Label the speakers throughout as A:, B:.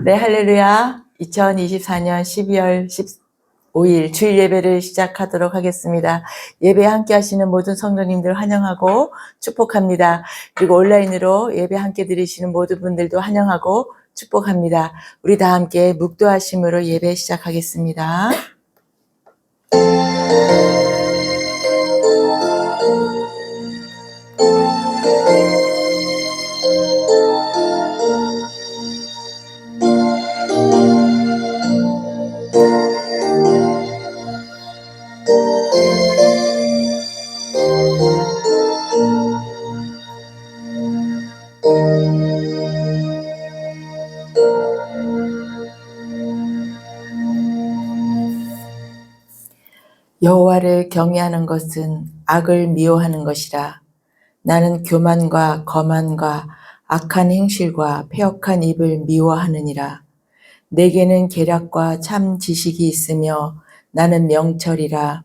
A: 네, 할렐루야. 2024년 12월 15일 주일 예배를 시작하도록 하겠습니다. 예배 함께 하시는 모든 성도님들 환영하고 축복합니다. 그리고 온라인으로 예배 함께 드리시는 모든 분들도 환영하고 축복합니다. 우리 다 함께 묵도하심으로 예배 시작하겠습니다. 여호와를 경외하는 것은 악을 미워하는 것이라. 나는 교만과 거만과 악한 행실과 패역한 입을 미워하느니라. 내게는 계략과 참 지식이 있으며 나는 명철이라.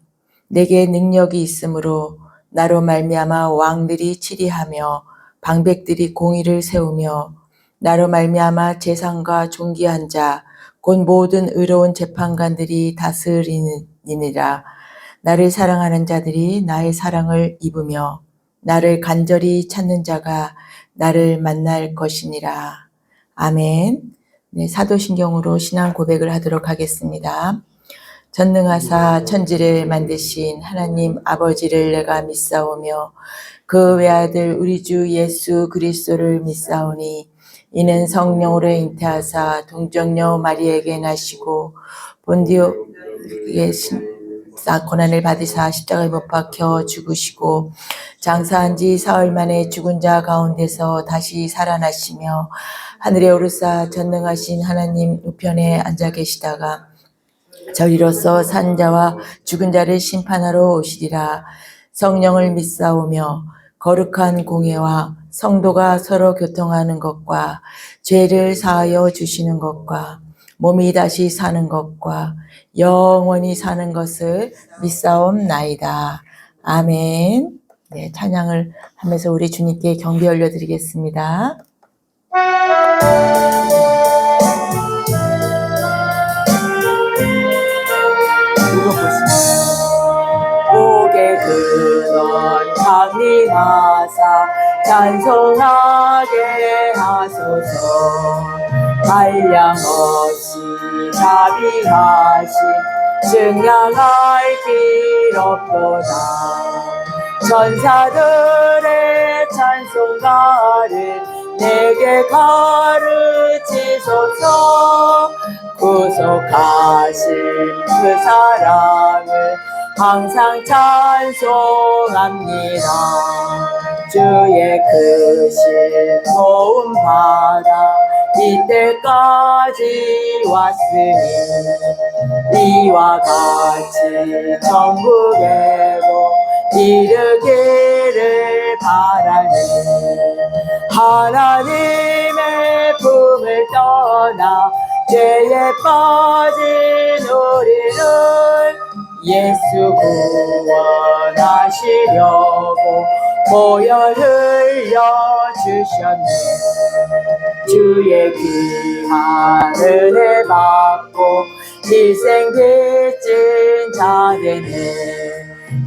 A: 내게 능력이 있으므로 나로 말미암아 왕들이 치리하며 방백들이 공의를 세우며 나로 말미암아 재상과 존귀한 자 곧 모든 의로운 재판관들이 다스리니라. 나를 사랑하는 자들이 나의 사랑을 입으며 나를 간절히 찾는 자가 나를 만날 것이니라. 아멘. 네, 사도신경으로 신앙 고백을 하도록 하겠습니다. 전능하사 천지를 만드신 하나님 아버지를 내가 믿사오며 그 외아들 우리 주 예수 그리스도를 믿사오니 이는 성령으로 잉태하사 동정녀 마리에게 나시고 본디오의 고난을 받으사 십자가에 못 박혀 죽으시고 장사한 지 사흘 만에 죽은 자 가운데서 다시 살아나시며 하늘에 오르사 전능하신 하나님 우편에 앉아 계시다가 저리로서 산 자와 죽은 자를 심판하러 오시리라. 성령을 믿사오며 거룩한 공회와 성도가 서로 교통하는 것과 죄를 사하여 주시는 것과 몸이 다시 사는 것과 영원히 사는 것을 믿사옵나이다. 아멘. 네, 찬양을 하면서 우리 주님께 경배 올려드리겠습니다. 복의 근원 강림하사 찬송하게 하소서. 한량없이 자비하신 증량할 길 없도다. 천사들의 찬송가를 내게 가르치소서. 구속하신 그 사랑을 항상 찬송합니다. 주의 크신 도움 받아 이때까지 왔으니 이와 같이 천국에도 이르기를 바라니 하나님의 품을 떠나 죄에 빠진 우리를 예수 구원하시려고 보혈 흘려주셨네. 주의 귀한 은혜 받고 희생 빚진 자되네.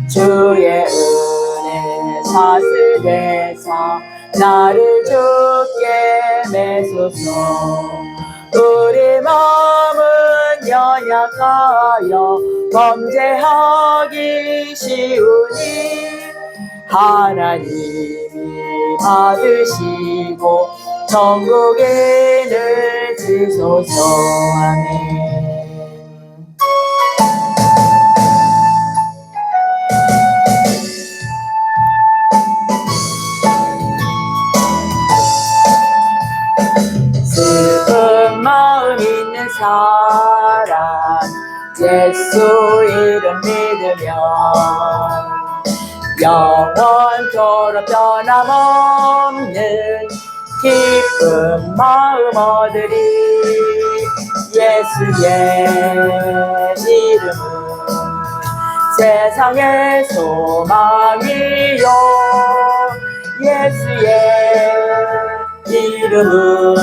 A: 주의 은혜 사슬에서 나를 주께 매소서. 우리 마음은 연약하여 범죄하기 쉬우니 하나님이 받으시고 천국에 넣으소서. 아멘. 슬픈 마음 있는 사람 예수 이름 믿으면 영원토록 변함없는 기쁜 마음 얻으리. 예수의 이름은 세상의 소망이요. 예수의 이름은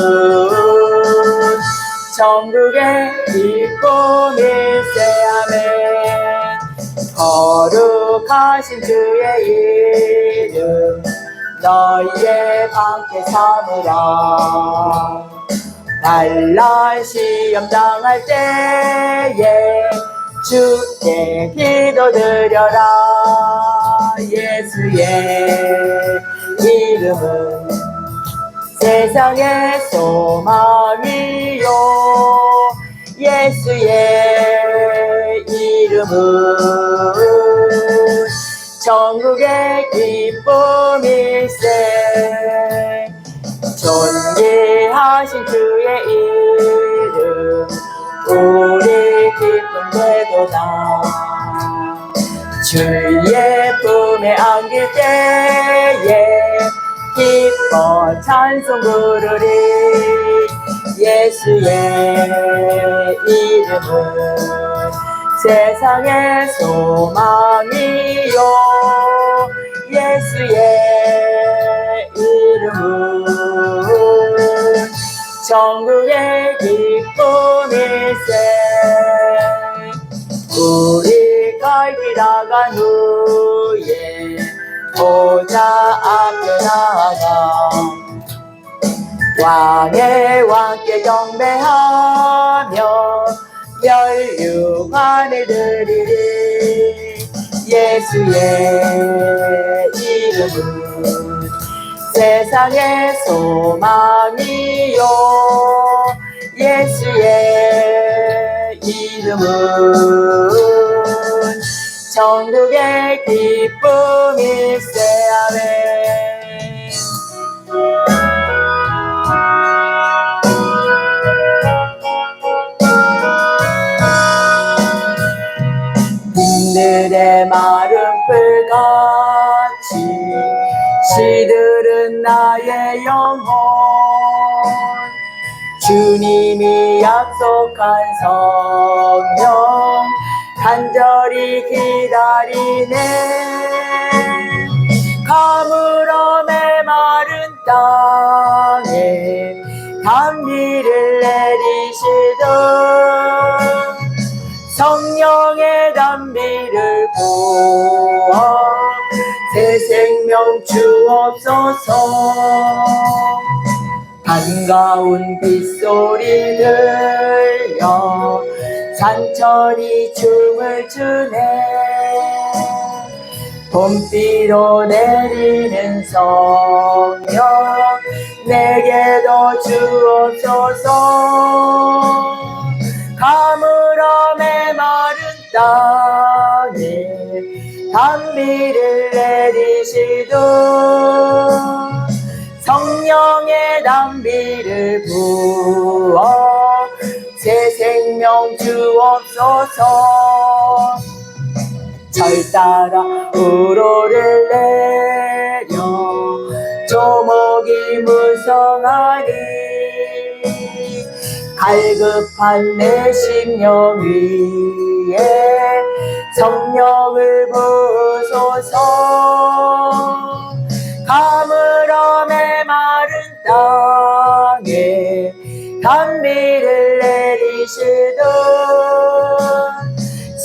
A: 천국의 기쁨일세. 아멘. 거룩하신 주의 이름 너희의 방패 삼으라. 날날 시험 당할 때에 주께 기도드려라. 예수의 이름은 세상의 소망이요. 예수의 이름은 천국의 기쁨일세. 존귀하신 주의 이름 우리 기쁨 되도다. 주의 품에 안길 때에 기뻐 찬송 부르리. 예수의 이름은 세상의 소망이요. 예수의 이름은 천국의 기쁨일세. 우리 갈 지나간 후에 보좌 앞에 나가 왕의 왕께 경배하며 멸류관을 드리리. 예수의 이름은 세상의 소망이요. 예수의 이름은 천국의 기쁨일세. 아멘. 빈들의 마른 풀같이 시들은 나의 영혼 주님이 약속한 성령 간절히 기다리네. 가물어 메마른 땅에 단비를 내리시던 성령의 단비를 부어 새 생명 주옵소서. 반가운 빗소리 들려 산천이 춤을 추네. 봄비로 내리는 성령 내게도 주옵소서. 가물어 메마른 땅에 단비를 내리시던 성령의 단비를 부어 새 생명 주옵소서. 절 따라 우로를 내려 조목이 무성하니 갈급한 내 심령 위에 성령을 부으소서. 가물어 메마른 땅에 단비를 내리시던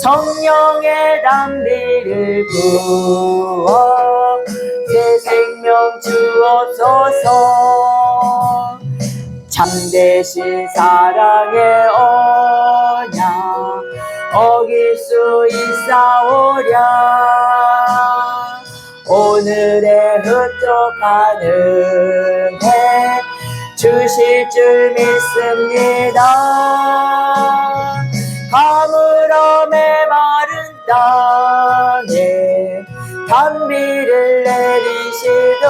A: 성령의 단비를 부어 새 생명 주옵소서. 참되신 사랑의 언약 어길 수 있사오랴. 오늘의 흡족한 은혜 주실 줄 믿습니다. 가물어 메마른 땅에 단비를 내리시던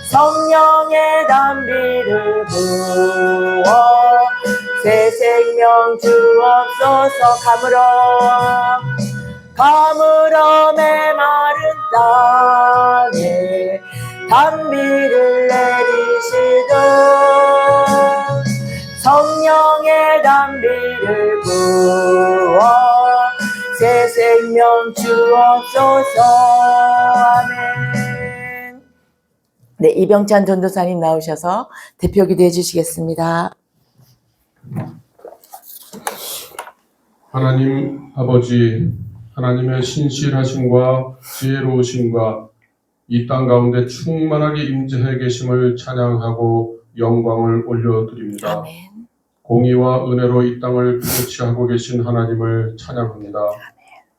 A: 성령의 단비를 부어 새 생명 주옵소서. 가물어 메마른 땅에 단비를 내리시던 성령의 단비를 부어 새 생명 주옵소서. 아멘. 네, 이병찬 전도사님 나오셔서 대표 기도해 주시겠습니다.
B: 하나님 아버지, 하나님의 신실하심과 지혜로우심과 이 땅 가운데 충만하게 임재해 계심을 찬양하고 영광을 올려드립니다.
A: 아멘.
B: 공의와 은혜로 이 땅을 통치하고 계신 하나님을 찬양합니다.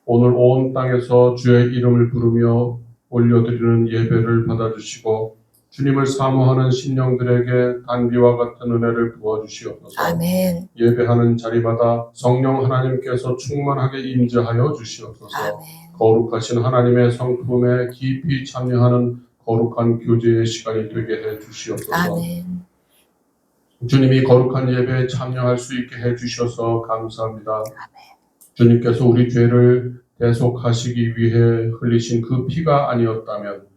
B: 오늘 온 땅에서 주의 이름을 부르며 올려드리는 예배를 받아주시고 주님을 사모하는 심령들에게 단비와 같은 은혜를 부어주시옵소서.
A: 아멘.
B: 예배하는 자리마다 성령 하나님께서 충만하게 임재하여 주시옵소서.
A: 아멘.
B: 거룩하신 하나님의 성품에 깊이 참여하는 거룩한 교제의 시간이 되게 해 주시옵소서.
A: 아멘.
B: 주님이 거룩한 예배에 참여할 수 있게 해 주셔서 감사합니다. 주님께서 우리 죄를 대속하시기 위해 흘리신 그 피가 아니었다면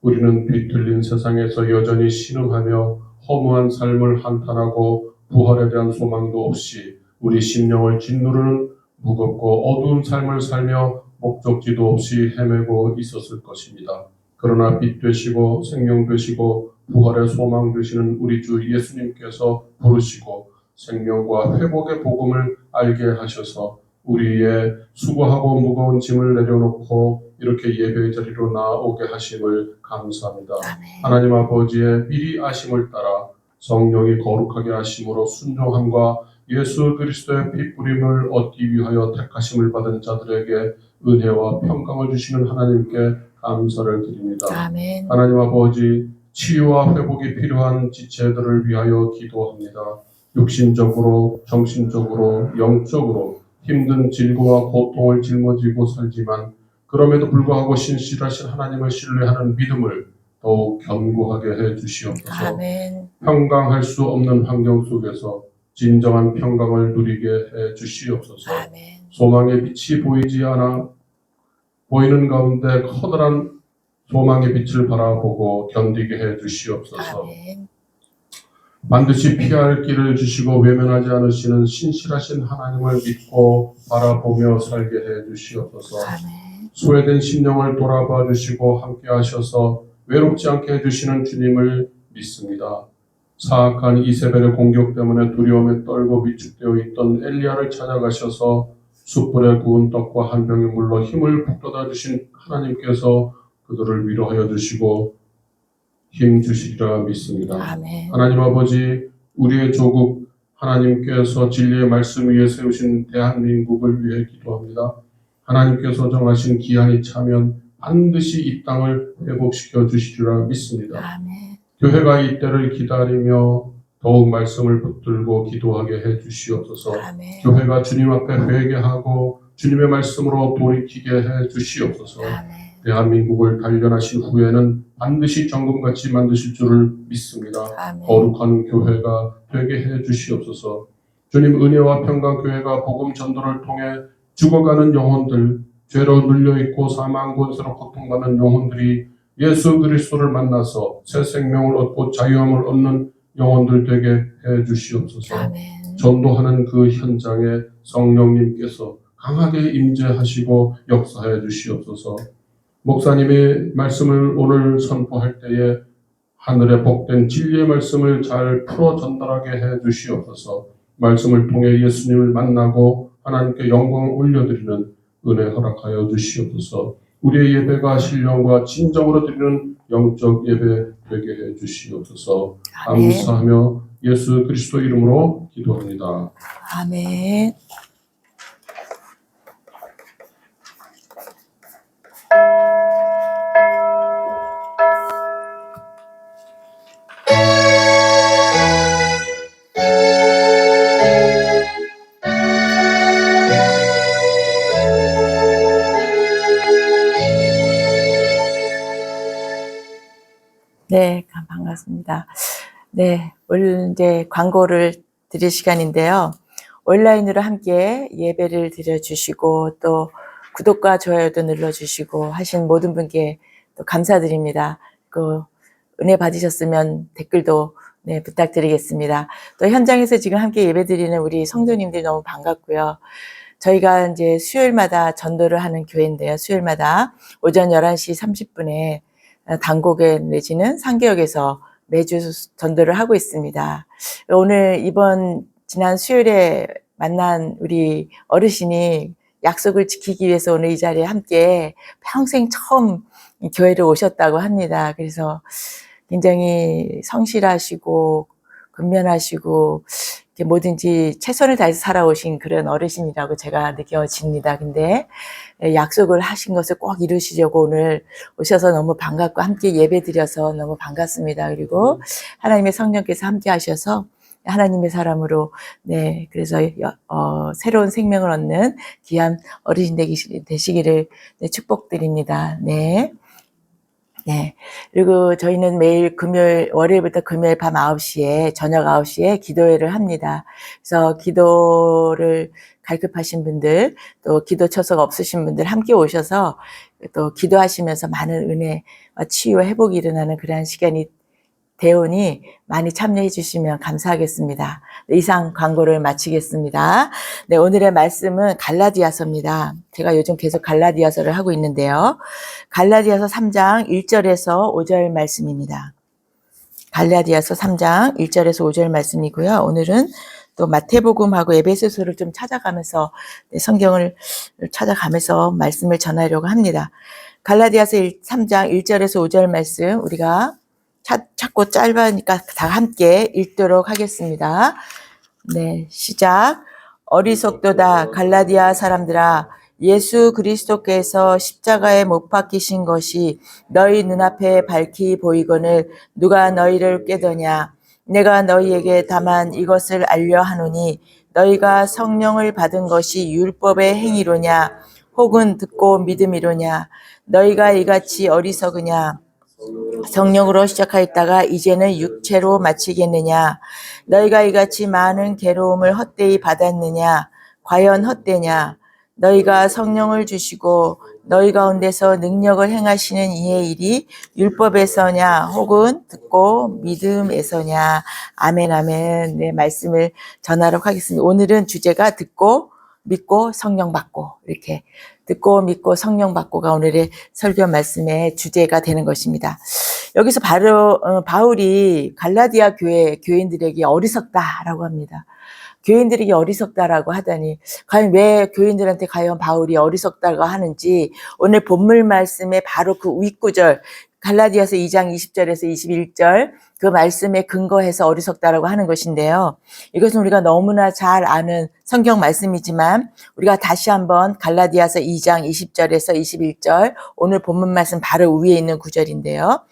B: 우리는 뒤틀린 세상에서 여전히 신음하며 허무한 삶을 한탄하고 부활에 대한 소망도 없이 우리 심령을 짓누르는 무겁고 어두운 삶을 살며 목적지도 없이 헤매고 있었을 것입니다. 그러나 빛 되시고 생명 되시고 부활의 소망 되시는 우리 주 예수님께서 부르시고 생명과 회복의 복음을 알게 하셔서 우리의 수고하고 무거운 짐을 내려놓고 이렇게 예배의 자리로 나오게 하심을 감사합니다.
A: 아멘.
B: 하나님 아버지의 미리 아심을 따라 성령이 거룩하게 하심으로 순종함과 예수 그리스도의 피 뿌림을 얻기 위하여 택하심을 받은 자들에게 은혜와 평강을 주시는 하나님께 감사를 드립니다.
A: 아멘.
B: 하나님 아버지, 치유와 회복이 필요한 지체들을 위하여 기도합니다. 육신적으로, 정신적으로, 영적으로 힘든 질고와 고통을 짊어지고 살지만 그럼에도 불구하고 신실하신 하나님을 신뢰하는 믿음을 더욱 견고하게 해 주시옵소서.
A: 아멘.
B: 평강할 수 없는 환경 속에서 진정한 평강을 누리게 해 주시옵소서.
A: 아멘.
B: 소망의 빛이 보이지 않아 보이는 가운데 커다란 소망의 빛을 바라보고 견디게 해 주시옵소서.
A: 아멘.
B: 반드시 피할 길을 주시고 외면하지 않으시는 신실하신 하나님을 믿고 바라보며 살게 해 주시옵소서.
A: 아멘.
B: 소외된 심령을 돌아봐 주시고 함께 하셔서 외롭지 않게 해주시는 주님을 믿습니다. 사악한 이세벨의 공격 때문에 두려움에 떨고 위축되어 있던 엘리야를 찾아가셔서 숯불에 구운 떡과 한 병의 물로 힘을 북돋아 주신 하나님께서 그들을 위로하여 주시고 힘 주시리라 믿습니다.
A: 아멘.
B: 하나님 아버지, 우리의 조국 하나님께서 진리의 말씀 위에 세우신 대한민국을 위해 기도합니다. 하나님께서 정하신 기한이 차면 반드시 이 땅을 회복시켜 주시리라 믿습니다.
A: 아멘.
B: 교회가 이 때를 기다리며 더욱 말씀을 붙들고 기도하게 해 주시옵소서.
A: 아멘.
B: 교회가 주님 앞에 회개하고 주님의 말씀으로 돌이키게 해 주시옵소서.
A: 아멘.
B: 대한민국을 단련하신 후에는 반드시 정금같이 만드실 줄을 믿습니다.
A: 아멘.
B: 거룩한 교회가 되게 해 주시옵소서. 주님, 은혜와 평강 교회가 복음 전도를 통해 죽어가는 영혼들, 죄로 눌려있고 사망 권세로 고통받는 영혼들이 예수 그리스도를 만나서 새 생명을 얻고 자유함을 얻는 영혼들 되게 해 주시옵소서.
A: 아멘.
B: 전도하는 그 현장에 성령님께서 강하게 임재하시고 역사해 주시옵소서. 목사님의 말씀을 오늘 선포할 때에 하늘의 복된 진리의 말씀을 잘 풀어 전달하게 해 주시옵소서. 말씀을 통해 예수님을 만나고 하나님께 영광을 올려드리는 은혜 허락하여 주시옵소서. 우리의 예배가 신령과 진정으로 드리는 영적 예배 되게 해 주시옵소서.
A: 아멘.
B: 감사하며 예수 그리스도 이름으로 기도합니다.
A: 아멘. 네, 반갑습니다. 네, 오늘 이제 광고를 드릴 시간인데요. 온라인으로 함께 예배를 드려주시고 또 구독과 좋아요도 눌러주시고 하신 모든 분께 또 감사드립니다. 그 은혜 받으셨으면 댓글도 네, 부탁드리겠습니다. 또 현장에서 지금 함께 예배 드리는 우리 성도님들 너무 반갑고요. 저희가 이제 수요일마다 전도를 하는 교회인데요. 수요일마다 오전 11시 30분에 단곡에 내지는 상계역에서 매주 전도를 하고 있습니다. 오늘 이번 지난 수요일에 만난 우리 어르신이 약속을 지키기 위해서 오늘 이 자리에 함께 평생 처음 교회를 오셨다고 합니다. 그래서 굉장히 성실하시고 근면하시고 뭐든지 최선을 다해서 살아오신 그런 어르신이라고 제가 느껴집니다. 근데 약속을 하신 것을 꼭 이루시려고 오늘 오셔서 너무 반갑고 함께 예배드려서 너무 반갑습니다. 그리고 하나님의 성령께서 함께 하셔서 하나님의 사람으로 그래서 새로운 생명을 얻는 귀한 어르신 되시기를 축복드립니다. 네. 그리고 저희는 매일 월요일부터 금요일 밤 9시에, 저녁 9시에 기도회를 합니다. 그래서 기도를 갈급하신 분들, 또 기도 처소가 없으신 분들 함께 오셔서 또 기도하시면서 많은 은혜와 치유와 회복이 일어나는 그러한 시간이 되오니 많이 참여해 주시면 감사하겠습니다. 이상 광고를 마치겠습니다. 오늘의 말씀은 갈라디아서입니다. 제가 요즘 계속 갈라디아서를 하고 있는데요. 갈라디아서 3장 1절에서 5절 말씀입니다. 갈라디아서 3장 1절에서 5절 말씀이고요. 오늘은 또 마태복음하고 에베소서를 좀 찾아가면서 성경을 찾아가면서 말씀을 전하려고 합니다. 갈라디아서 3장 1절에서 5절 말씀 우리가 찾고 짧으니까 다 함께 읽도록 하겠습니다. 시작. 어리석도다 갈라디아 사람들아, 예수 그리스도께서 십자가에 못 박히신 것이 너희 눈앞에 밝히 보이거늘 누가 너희를 깨더냐. 내가 너희에게 다만 이것을 알려 하노니 너희가 성령을 받은 것이 율법의 행위로냐 혹은 듣고 믿음이로냐. 너희가 이같이 어리석으냐. 성령으로 시작하였다가 이제는 육체로 마치겠느냐. 너희가 이같이 많은 괴로움을 헛되이 받았느냐. 과연 헛되냐. 너희가 성령을 주시고 너희 가운데서 능력을 행하시는 이의 일이 율법에서냐 혹은 듣고 믿음에서냐. 아멘 아멘. 말씀을 전하도록 하겠습니다. 오늘은 주제가 듣고 믿고 성령 받고, 이렇게 듣고 믿고 성령 받고가 오늘의 설교 말씀의 주제가 되는 것입니다. 여기서 바로 바울이 갈라디아 교인들에게 어리석다라고 합니다. 교인들에게 어리석다라고 하다니, 과연 왜 교인들한테 과연 바울이 어리석다고 하는지 오늘 본문 말씀의 바로 그 윗구절 갈라디아서 2장 20절에서 21절 그 말씀에 근거해서 어리석다라고 하는 것인데요. 이것은 우리가 너무나 잘 아는 성경 말씀이지만 우리가 다시 한번 갈라디아서 2장 20절에서 21절 오늘 본문 말씀 바로 위에 있는 구절인데요.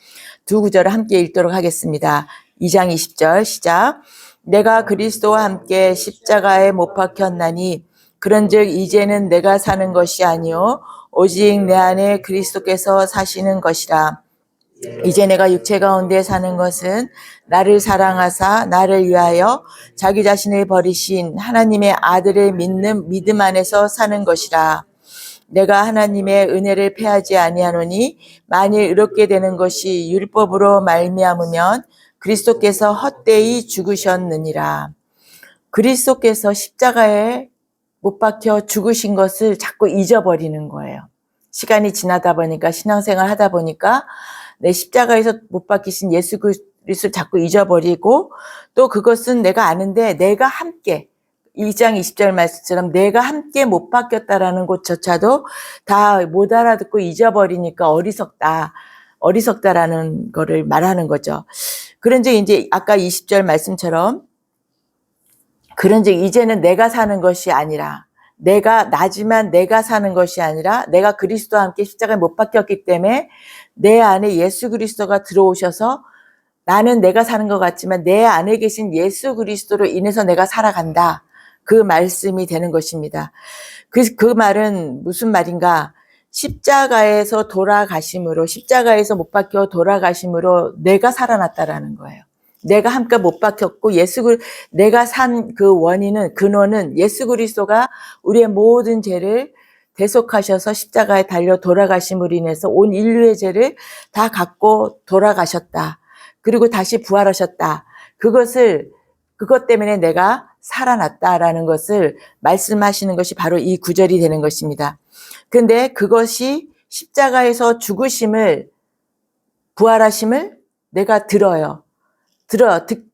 A: 두 구절을 함께 읽도록 하겠습니다. 2장 20절 시작. 내가 그리스도와 함께 십자가에 못 박혔나니 그런즉 이제는 내가 사는 것이 아니요 오직 내 안에 그리스도께서 사시는 것이라. 이제 내가 육체 가운데 사는 것은 나를 사랑하사 나를 위하여 자기 자신을 버리신 하나님의 아들을 믿는 믿음 안에서 사는 것이라. 내가 하나님의 은혜를 패하지 아니하노니 만일 의롭게 되는 것이 율법으로 말미암으면 그리스도께서 헛되이 죽으셨느니라. 그리스도께서 십자가에 못 박혀 죽으신 것을 자꾸 잊어버리는 거예요. 시간이 지나다 보니까, 신앙생활 하다 보니까 내 십자가에서 못 박히신 예수 그리스도를 자꾸 잊어버리고, 또 그것은 내가 아는데 내가 함께 1장 20절 말씀처럼 내가 함께 못 박혔다라는 것조차도 다 못 알아듣고 잊어버리니까 어리석다라는 거를 말하는 거죠. 그런즉 이제 아까 20절 말씀처럼 그런즉 이제는 내가 사는 것이 아니라, 나지만 내가 사는 것이 아니라 내가 그리스도와 함께 십자가에 못 박혔기 때문에 내 안에 예수 그리스도가 들어오셔서 나는 내가 사는 것 같지만 내 안에 계신 예수 그리스도로 인해서 내가 살아간다. 그 말씀이 되는 것입니다. 그 말은 무슨 말인가? 십자가에서 못 박혀 돌아가심으로 내가 살아났다라는 거예요. 내가 함께 못 박혔고 내가 산 그 원인은, 근원은 예수 그리스도가 우리의 모든 죄를 대속하셔서 십자가에 달려 돌아가심으로 인해서 온 인류의 죄를 다 갖고 돌아가셨다. 그리고 다시 부활하셨다. 그것 때문에 내가 살아났다라는 것을 말씀하시는 것이 바로 이 구절이 되는 것입니다. 근데 그것이 십자가에서 부활하심을 내가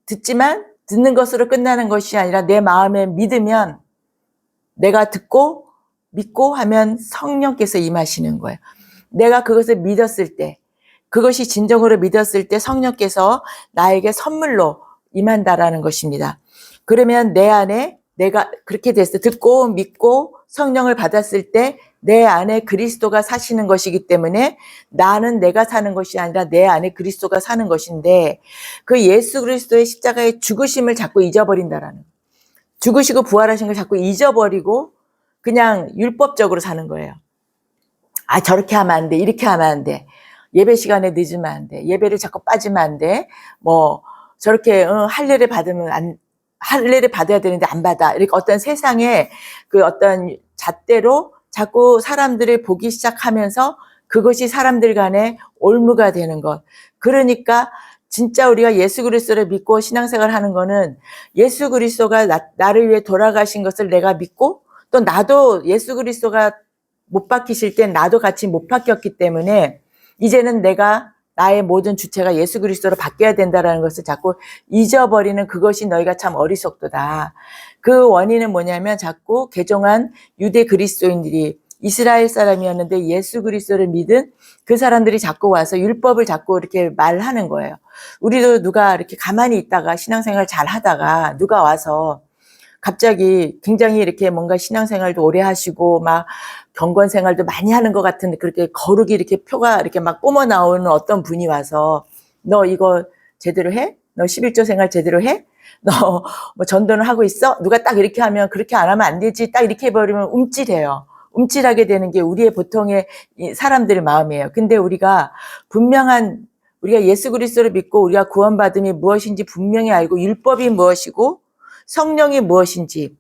A: 듣지만 듣는 것으로 끝나는 것이 아니라 내 마음에 믿으면 내가 듣고 믿고 하면 성령께서 임하시는 거예요. 내가 그것을 믿었을 때, 그것이 진정으로 믿었을 때 성령께서 나에게 선물로 임한다라는 것입니다. 그러면 내 안에 내가 그렇게 됐을 때 듣고 믿고 성령을 받았을 때 내 안에 그리스도가 사시는 것이기 때문에 나는 내가 사는 것이 아니라 내 안에 그리스도가 사는 것인데 그 예수 그리스도의 십자가의 죽으심을 자꾸 잊어버린다라는 거예요. 죽으시고 부활하신 걸 자꾸 잊어버리고 그냥 율법적으로 사는 거예요. 아, 저렇게 하면 안 돼. 이렇게 하면 안 돼. 예배 시간에 늦으면 안 돼. 예배를 자꾸 빠지면 안 돼. 뭐 저렇게 할례를 받으면 할례를 받아야 되는데 안 받아. 이렇게 어떤 세상의 그 어떤 잣대로 자꾸 사람들을 보기 시작하면서 그것이 사람들 간에 올무가 되는 것. 그러니까 진짜 우리가 예수 그리스도를 믿고 신앙생활을 하는 거는 예수 그리스도가 나를 위해 돌아가신 것을 내가 믿고 또 나도 예수 그리스도가 못 박히실 땐 나도 같이 못 박혔기 때문에 이제는 내가 나의 모든 주체가 예수 그리스도로 바뀌어야 된다는 것을 자꾸 잊어버리는 그것이 너희가 참 어리석도다. 그 원인은 뭐냐면 자꾸 개종한 유대 그리스도인들이 이스라엘 사람이었는데 예수 그리스도를 믿은 그 사람들이 자꾸 와서 율법을 자꾸 이렇게 말하는 거예요. 우리도 누가 이렇게 가만히 있다가 신앙생활 잘 하다가 누가 와서 갑자기 굉장히 이렇게 뭔가 신앙생활도 오래 하시고 막 경건 생활도 많이 하는 것 같은데 그렇게 거룩이 이렇게 표가 이렇게 막 뿜어 나오는 어떤 분이 와서 너 이거 제대로 해? 너 11조 생활 제대로 해? 너 뭐 전도는 하고 있어? 누가 딱 이렇게 하면 그렇게 안 하면 안 되지. 딱 이렇게 해버리면 움찔해요. 움찔하게 되는 게 우리의 보통의 사람들의 마음이에요. 근데 우리가 우리가 예수 그리스도를 믿고 우리가 구원받음이 무엇인지 분명히 알고 율법이 무엇이고 성령이 무엇인지를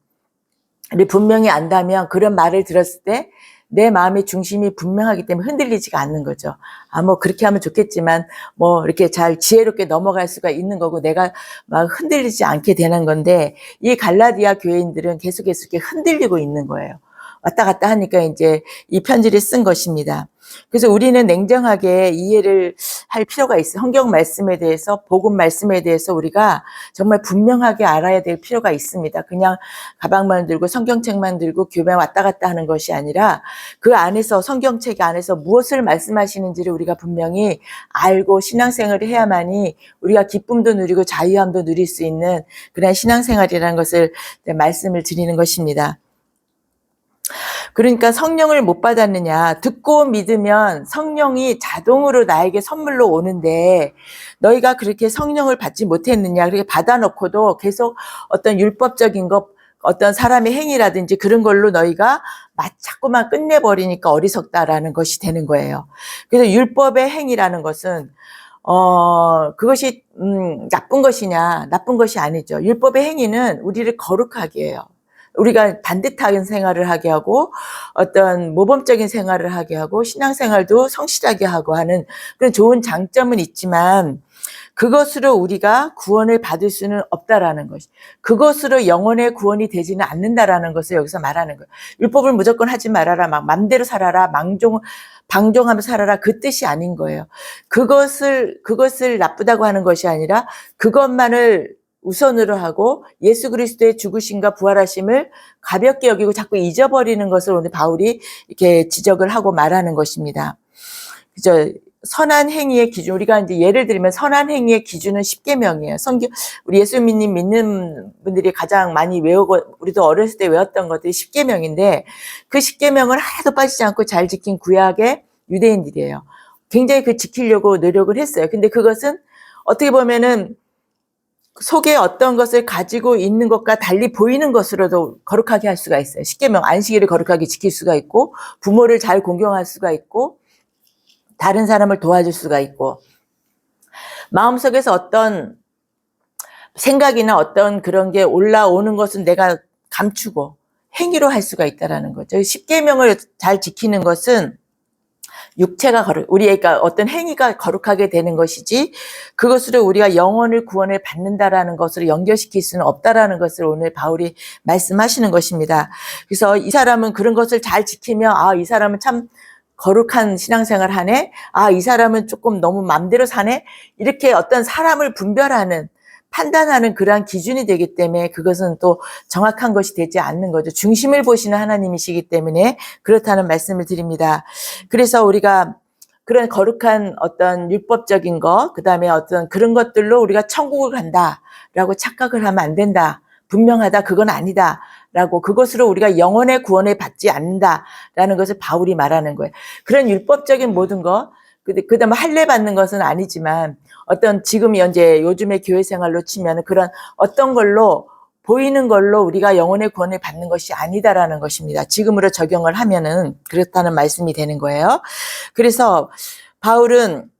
A: 분명히 안다면 그런 말을 들었을 때 내 마음의 중심이 분명하기 때문에 흔들리지가 않는 거죠. 아, 뭐 그렇게 하면 좋겠지만 뭐 이렇게 잘 지혜롭게 넘어갈 수가 있는 거고 내가 막 흔들리지 않게 되는 건데 이 갈라디아 교회인들은 계속해서 이렇게 흔들리고 있는 거예요. 왔다 갔다 하니까 이제 이 편지를 쓴 것입니다. 그래서 우리는 냉정하게 이해를 할 필요가 있어요. 성경 말씀에 대해서, 복음 말씀에 대해서 우리가 정말 분명하게 알아야 될 필요가 있습니다. 그냥 가방만 들고 성경책만 들고 교회 왔다 갔다 하는 것이 아니라 그 안에서 성경책 안에서 무엇을 말씀하시는지를 우리가 분명히 알고 신앙생활을 해야만이 우리가 기쁨도 누리고 자유함도 누릴 수 있는 그런 신앙생활이라는 것을 말씀을 드리는 것입니다. 그러니까 성령을 못 받았느냐. 듣고 믿으면 성령이 자동으로 나에게 선물로 오는데 너희가 그렇게 성령을 받지 못했느냐. 그렇게 받아놓고도 계속 어떤 율법적인 것, 어떤 사람의 행위라든지 그런 걸로 너희가 자꾸만 끝내버리니까 어리석다라는 것이 되는 거예요. 그래서 율법의 행위라는 것은 그것이 나쁜 것이냐, 나쁜 것이 아니죠. 율법의 행위는 우리를 거룩하게 해요. 우리가 반듯한 생활을 하게 하고 어떤 모범적인 생활을 하게 하고 신앙생활도 성실하게 하고 하는 그런 좋은 장점은 있지만 그것으로 우리가 구원을 받을 수는 없다라는 것이, 그것으로 영혼의 구원이 되지는 않는다라는 것을 여기서 말하는 거예요. 율법을 무조건 하지 말아라, 막 맘대로 살아라, 방종하며 살아라, 그 뜻이 아닌 거예요. 그것을 나쁘다고 하는 것이 아니라 그것만을 우선으로 하고 예수 그리스도의 죽으심과 부활하심을 가볍게 여기고 자꾸 잊어버리는 것을 오늘 바울이 이렇게 지적을 하고 말하는 것입니다. 그죠? 선한 행위의 기준, 우리가 이제 예를 들면 선한 행위의 기준은 십계명이에요. 우리 예수 믿는 분들이 가장 많이 외우고 우리도 어렸을 때 외웠던 것들이 십계명인데 그 십계명을 하나도 빠지지 않고 잘 지킨 구약의 유대인들이에요. 굉장히 그 지키려고 노력을 했어요. 근데 그것은 어떻게 보면은 속에 어떤 것을 가지고 있는 것과 달리 보이는 것으로도 거룩하게 할 수가 있어요. 십계명, 안식일을 거룩하게 지킬 수가 있고 부모를 잘 공경할 수가 있고 다른 사람을 도와줄 수가 있고 마음속에서 어떤 생각이나 어떤 그런 게 올라오는 것은 내가 감추고 행위로 할 수가 있다는 거죠. 십계명을 잘 지키는 것은 육체가 우리가 어떤 행위가 거룩하게 되는 것이지 그것으로 우리가 영혼을 구원을 받는다라는 것으로 연결시킬 수는 없다라는 것을 오늘 바울이 말씀하시는 것입니다. 그래서 이 사람은 그런 것을 잘 지키면 이 사람은 참 거룩한 신앙생활 하네. 이 사람은 조금 너무 맘대로 사네. 이렇게 어떤 사람을 분별하는 판단하는 그러한 기준이 되기 때문에 그것은 또 정확한 것이 되지 않는 거죠. 중심을 보시는 하나님이시기 때문에 그렇다는 말씀을 드립니다. 그래서 우리가 그런 거룩한 어떤 율법적인 것, 그 다음에 어떤 그런 것들로 우리가 천국을 간다라고 착각을 하면 안 된다. 분명하다. 그건 아니다. 라고 그것으로 우리가 영혼의 구원을 받지 않는다라는 것을 바울이 말하는 거예요. 그런 율법적인 모든 것, 그 다음에 할례 받는 것은 아니지만 어떤 지금 현재 요즘의 교회 생활로 치면 그런 어떤 걸로 보이는 걸로 우리가 영혼의 구원을 받는 것이 아니다라는 것입니다. 지금으로 적용을 하면은 그렇다는 말씀이 되는 거예요. 그래서 바울은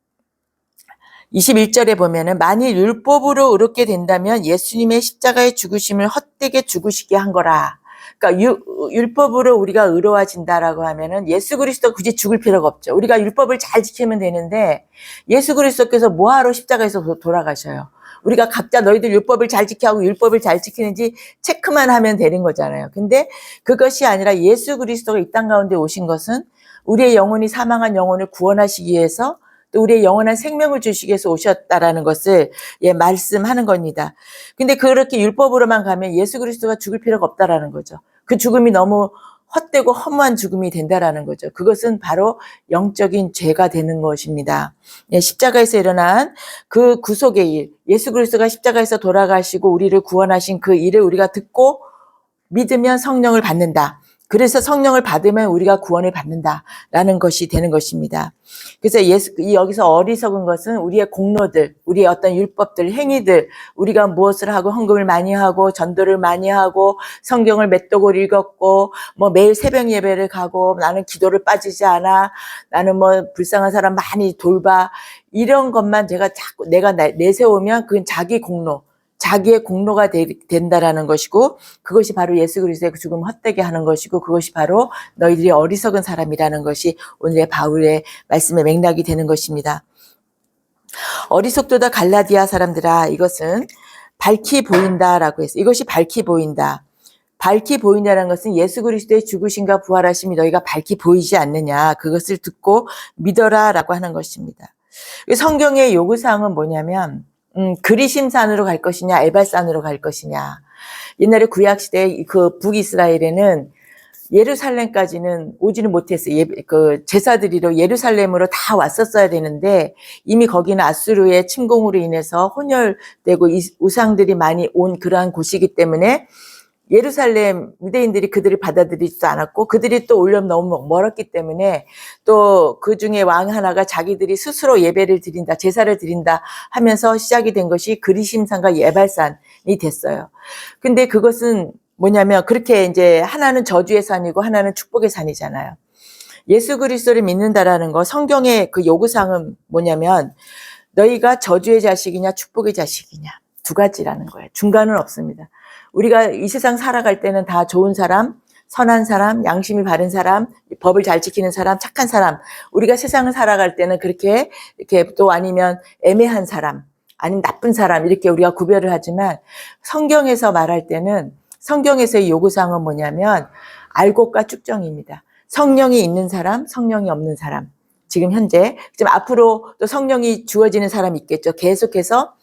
A: 21절에 보면은 만일 율법으로 의롭게 된다면 예수님의 십자가의 죽으심을 헛되게 죽으시게 한 거라. 그러니까 율법으로 우리가 의로워진다라고 하면은 예수 그리스도 굳이 죽을 필요가 없죠. 우리가 율법을 잘 지키면 되는데 예수 그리스도께서 뭐하러 십자가에서 돌아가셔요. 우리가 각자 너희들 율법을 잘 지켜 하고 율법을 잘 지키는지 체크만 하면 되는 거잖아요. 근데 그것이 아니라 예수 그리스도가 이 땅 가운데 오신 것은 우리의 영혼이 사망한 영혼을 구원하시기 위해서 또 우리의 영원한 생명을 주시기 위해서 오셨다라는 것을 말씀하는 겁니다. 근데 그렇게 율법으로만 가면 예수 그리스도가 죽을 필요가 없다라는 거죠. 그 죽음이 너무 헛되고 허무한 죽음이 된다라는 거죠. 그것은 바로 영적인 죄가 되는 것입니다. 십자가에서 일어난 그 구속의 일, 예수 그리스도가 십자가에서 돌아가시고 우리를 구원하신 그 일을 우리가 듣고 믿으면 성령을 받는다. 그래서 성령을 받으면 우리가 구원을 받는다라는 것이 되는 것입니다. 그래서 여기서 어리석은 것은 우리의 공로들, 우리의 어떤 율법들, 행위들, 우리가 무엇을 하고 헌금을 많이 하고 전도를 많이 하고 성경을 몇 독을 읽었고 뭐 매일 새벽 예배를 가고 나는 기도를 빠지지 않아, 나는 뭐 불쌍한 사람 많이 돌봐, 이런 것만 내가 내세우면 그건 자기 공로, 자기의 공로가 된다라는 것이고 그것이 바로 예수 그리스도의 죽음 헛되게 하는 것이고 그것이 바로 너희들이 어리석은 사람이라는 것이 오늘의 바울의 말씀의 맥락이 되는 것입니다. 어리석도다 갈라디아 사람들아 이것은 밝히 보인다라고 했어요. 이것이 밝히 보인다. 밝히 보인다는 것은 예수 그리스도의 죽으심과 부활하심이 너희가 밝히 보이지 않느냐. 그것을 듣고 믿어라라고 하는 것입니다. 성경의 요구사항은 뭐냐면 그리심산으로 갈 것이냐, 에발산으로 갈 것이냐. 옛날에 구약시대 그 북이스라엘에는 예루살렘까지는 오지는 못했어요. 그 제사드리러 예루살렘으로 다 왔었어야 되는데 이미 거기는 아수르의 침공으로 인해서 혼혈되고 우상들이 많이 온 그러한 곳이기 때문에 예루살렘 유대인들이 그들을 받아들이지도 않았고 그들이 또 오려면 너무 멀었기 때문에 또 그 중에 왕 하나가 자기들이 스스로 예배를 드린다, 제사를 드린다 하면서 시작이 된 것이 그리심산과 예발산이 됐어요. 근데 그것은 뭐냐면 그렇게 이제 하나는 저주의 산이고 하나는 축복의 산이잖아요. 예수 그리스도를 믿는다라는 거 성경의 그 요구사항은 뭐냐면 너희가 저주의 자식이냐 축복의 자식이냐 두 가지라는 거예요. 중간은 없습니다. 우리가 이 세상 살아갈 때는 다 좋은 사람, 선한 사람, 양심이 바른 사람, 법을 잘 지키는 사람, 착한 사람. 우리가 세상을 살아갈 때는 그렇게 이렇게 또 아니면 애매한 사람, 아니면 나쁜 사람 이렇게 우리가 구별을 하지만 성경에서 말할 때는 성경에서의 요구사항은 뭐냐면 알곡과 쭉정입니다. 성령이 있는 사람, 성령이 없는 사람. 지금 현재, 지금 앞으로 또 성령이 주어지는 사람이 있겠죠. 계속해서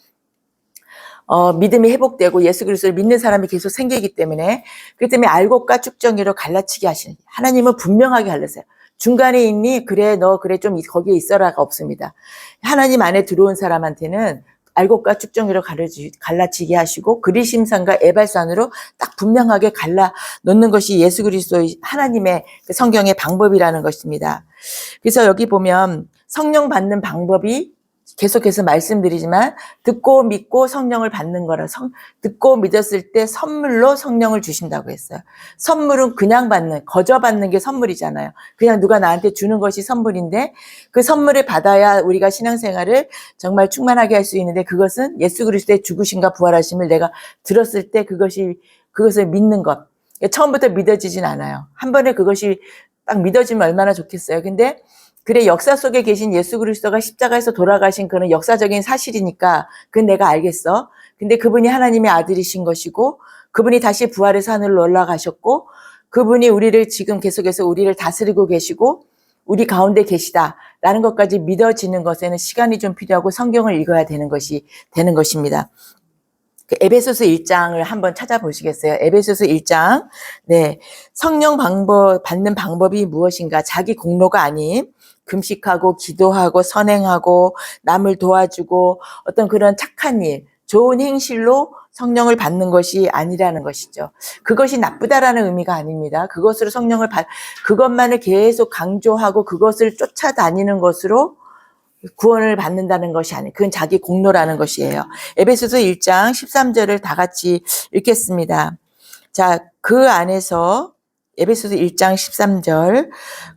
A: 믿음이 회복되고 예수 그리스도를 믿는 사람이 계속 생기기 때문에 그렇기 때문에 알곡과 쭉정이로 갈라치게 하시는 하나님은 분명하게 갈랐어요. 중간에 있니? 그래 너 그래 좀 거기에 있어라가 없습니다. 하나님 안에 들어온 사람한테는 알곡과 쭉정이로 갈라치게 하시고 그리심산과 에발산으로 딱 분명하게 갈라 놓는 것이 예수 그리스도의 하나님의 성경의 방법이라는 것입니다. 그래서 여기 보면 성령 받는 방법이 계속해서 말씀드리지만 듣고 믿고 성령을 받는 거라 듣고 믿었을 때 선물로 성령을 주신다고 했어요. 선물은 그냥 거저 받는 게 선물이잖아요. 그냥 누가 나한테 주는 것이 선물인데 그 선물을 받아야 우리가 신앙생활을 정말 충만하게 할 수 있는데 그것은 예수 그리스도의 죽으심과 부활하심을 내가 들었을 때 그것을 믿는 것. 처음부터 믿어지진 않아요. 한 번에 그것이 딱 믿어지면 얼마나 좋겠어요. 근데 그래 역사 속에 계신 예수 그리스도가 십자가에서 돌아가신 그런 역사적인 사실이니까 그건 내가 알겠어. 근데 그분이 하나님의 아들이신 것이고 그분이 다시 부활해서 하늘로 올라가셨고 그분이 우리를 지금 계속해서 우리를 다스리고 계시고 우리 가운데 계시다라는 것까지 믿어지는 것에는 시간이 좀 필요하고 성경을 읽어야 되는 것입니다. 그 에베소서 1장을 한번 찾아보시겠어요? 에베소서 1장. 네. 성령 받는 방법이 무엇인가? 자기 공로가 아닌 금식하고 기도하고 선행하고 남을 도와주고 어떤 그런 착한 일, 좋은 행실로 성령을 받는 것이 아니라는 것이죠. 그것이 나쁘다라는 의미가 아닙니다. 그것만을 계속 강조하고 그것을 쫓아다니는 것으로 구원을 받는다는 것이 아니에요. 그건 자기 공로라는 것이에요. 에베소서 1장 13절을 다 같이 읽겠습니다. 자, 그 안에서 에베소서 1장 13절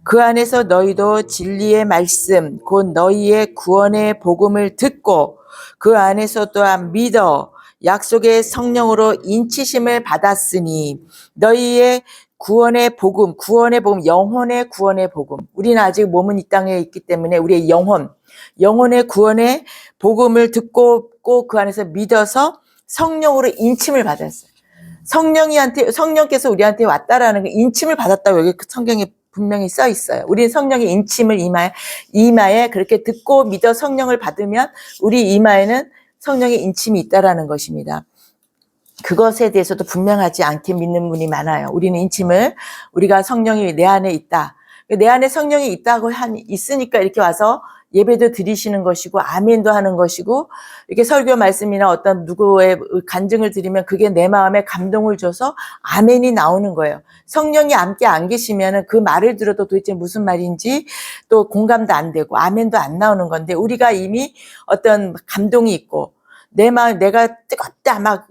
A: 그 안에서 너희도 진리의 말씀 곧 너희의 구원의 복음을 듣고 그 안에서 또한 믿어 약속의 성령으로 인치심을 받았으니 너희의 구원의 복음, 영혼의 구원의 복음. 우리는 아직 몸은 이 땅에 있기 때문에 우리의 영혼의 구원의 복음을 듣고 꼭 그 안에서 믿어서 성령으로 인침을 받았어요. 성령께서 우리한테 왔다라는 게 인침을 받았다고 여기 성경에 분명히 써 있어요. 우리는 성령의 인침을 이마에 그렇게 듣고 믿어 성령을 받으면 우리 이마에는 성령의 인침이 있다라는 것입니다. 그것에 대해서도 분명하지 않게 믿는 분이 많아요. 우리가 성령이 내 안에 있다. 내 안에 성령이 있으니까 이렇게 와서 예배도 드리시는 것이고 아멘도 하는 것이고 이렇게 설교 말씀이나 어떤 누구의 간증을 드리면 그게 내 마음에 감동을 줘서 아멘이 나오는 거예요. 성령이 함께 안 계시면 그 말을 들어도 도대체 무슨 말인지 또 공감도 안 되고 아멘도 안 나오는 건데 우리가 이미 어떤 감동이 있고 내 마음 내가 뜨겁다 막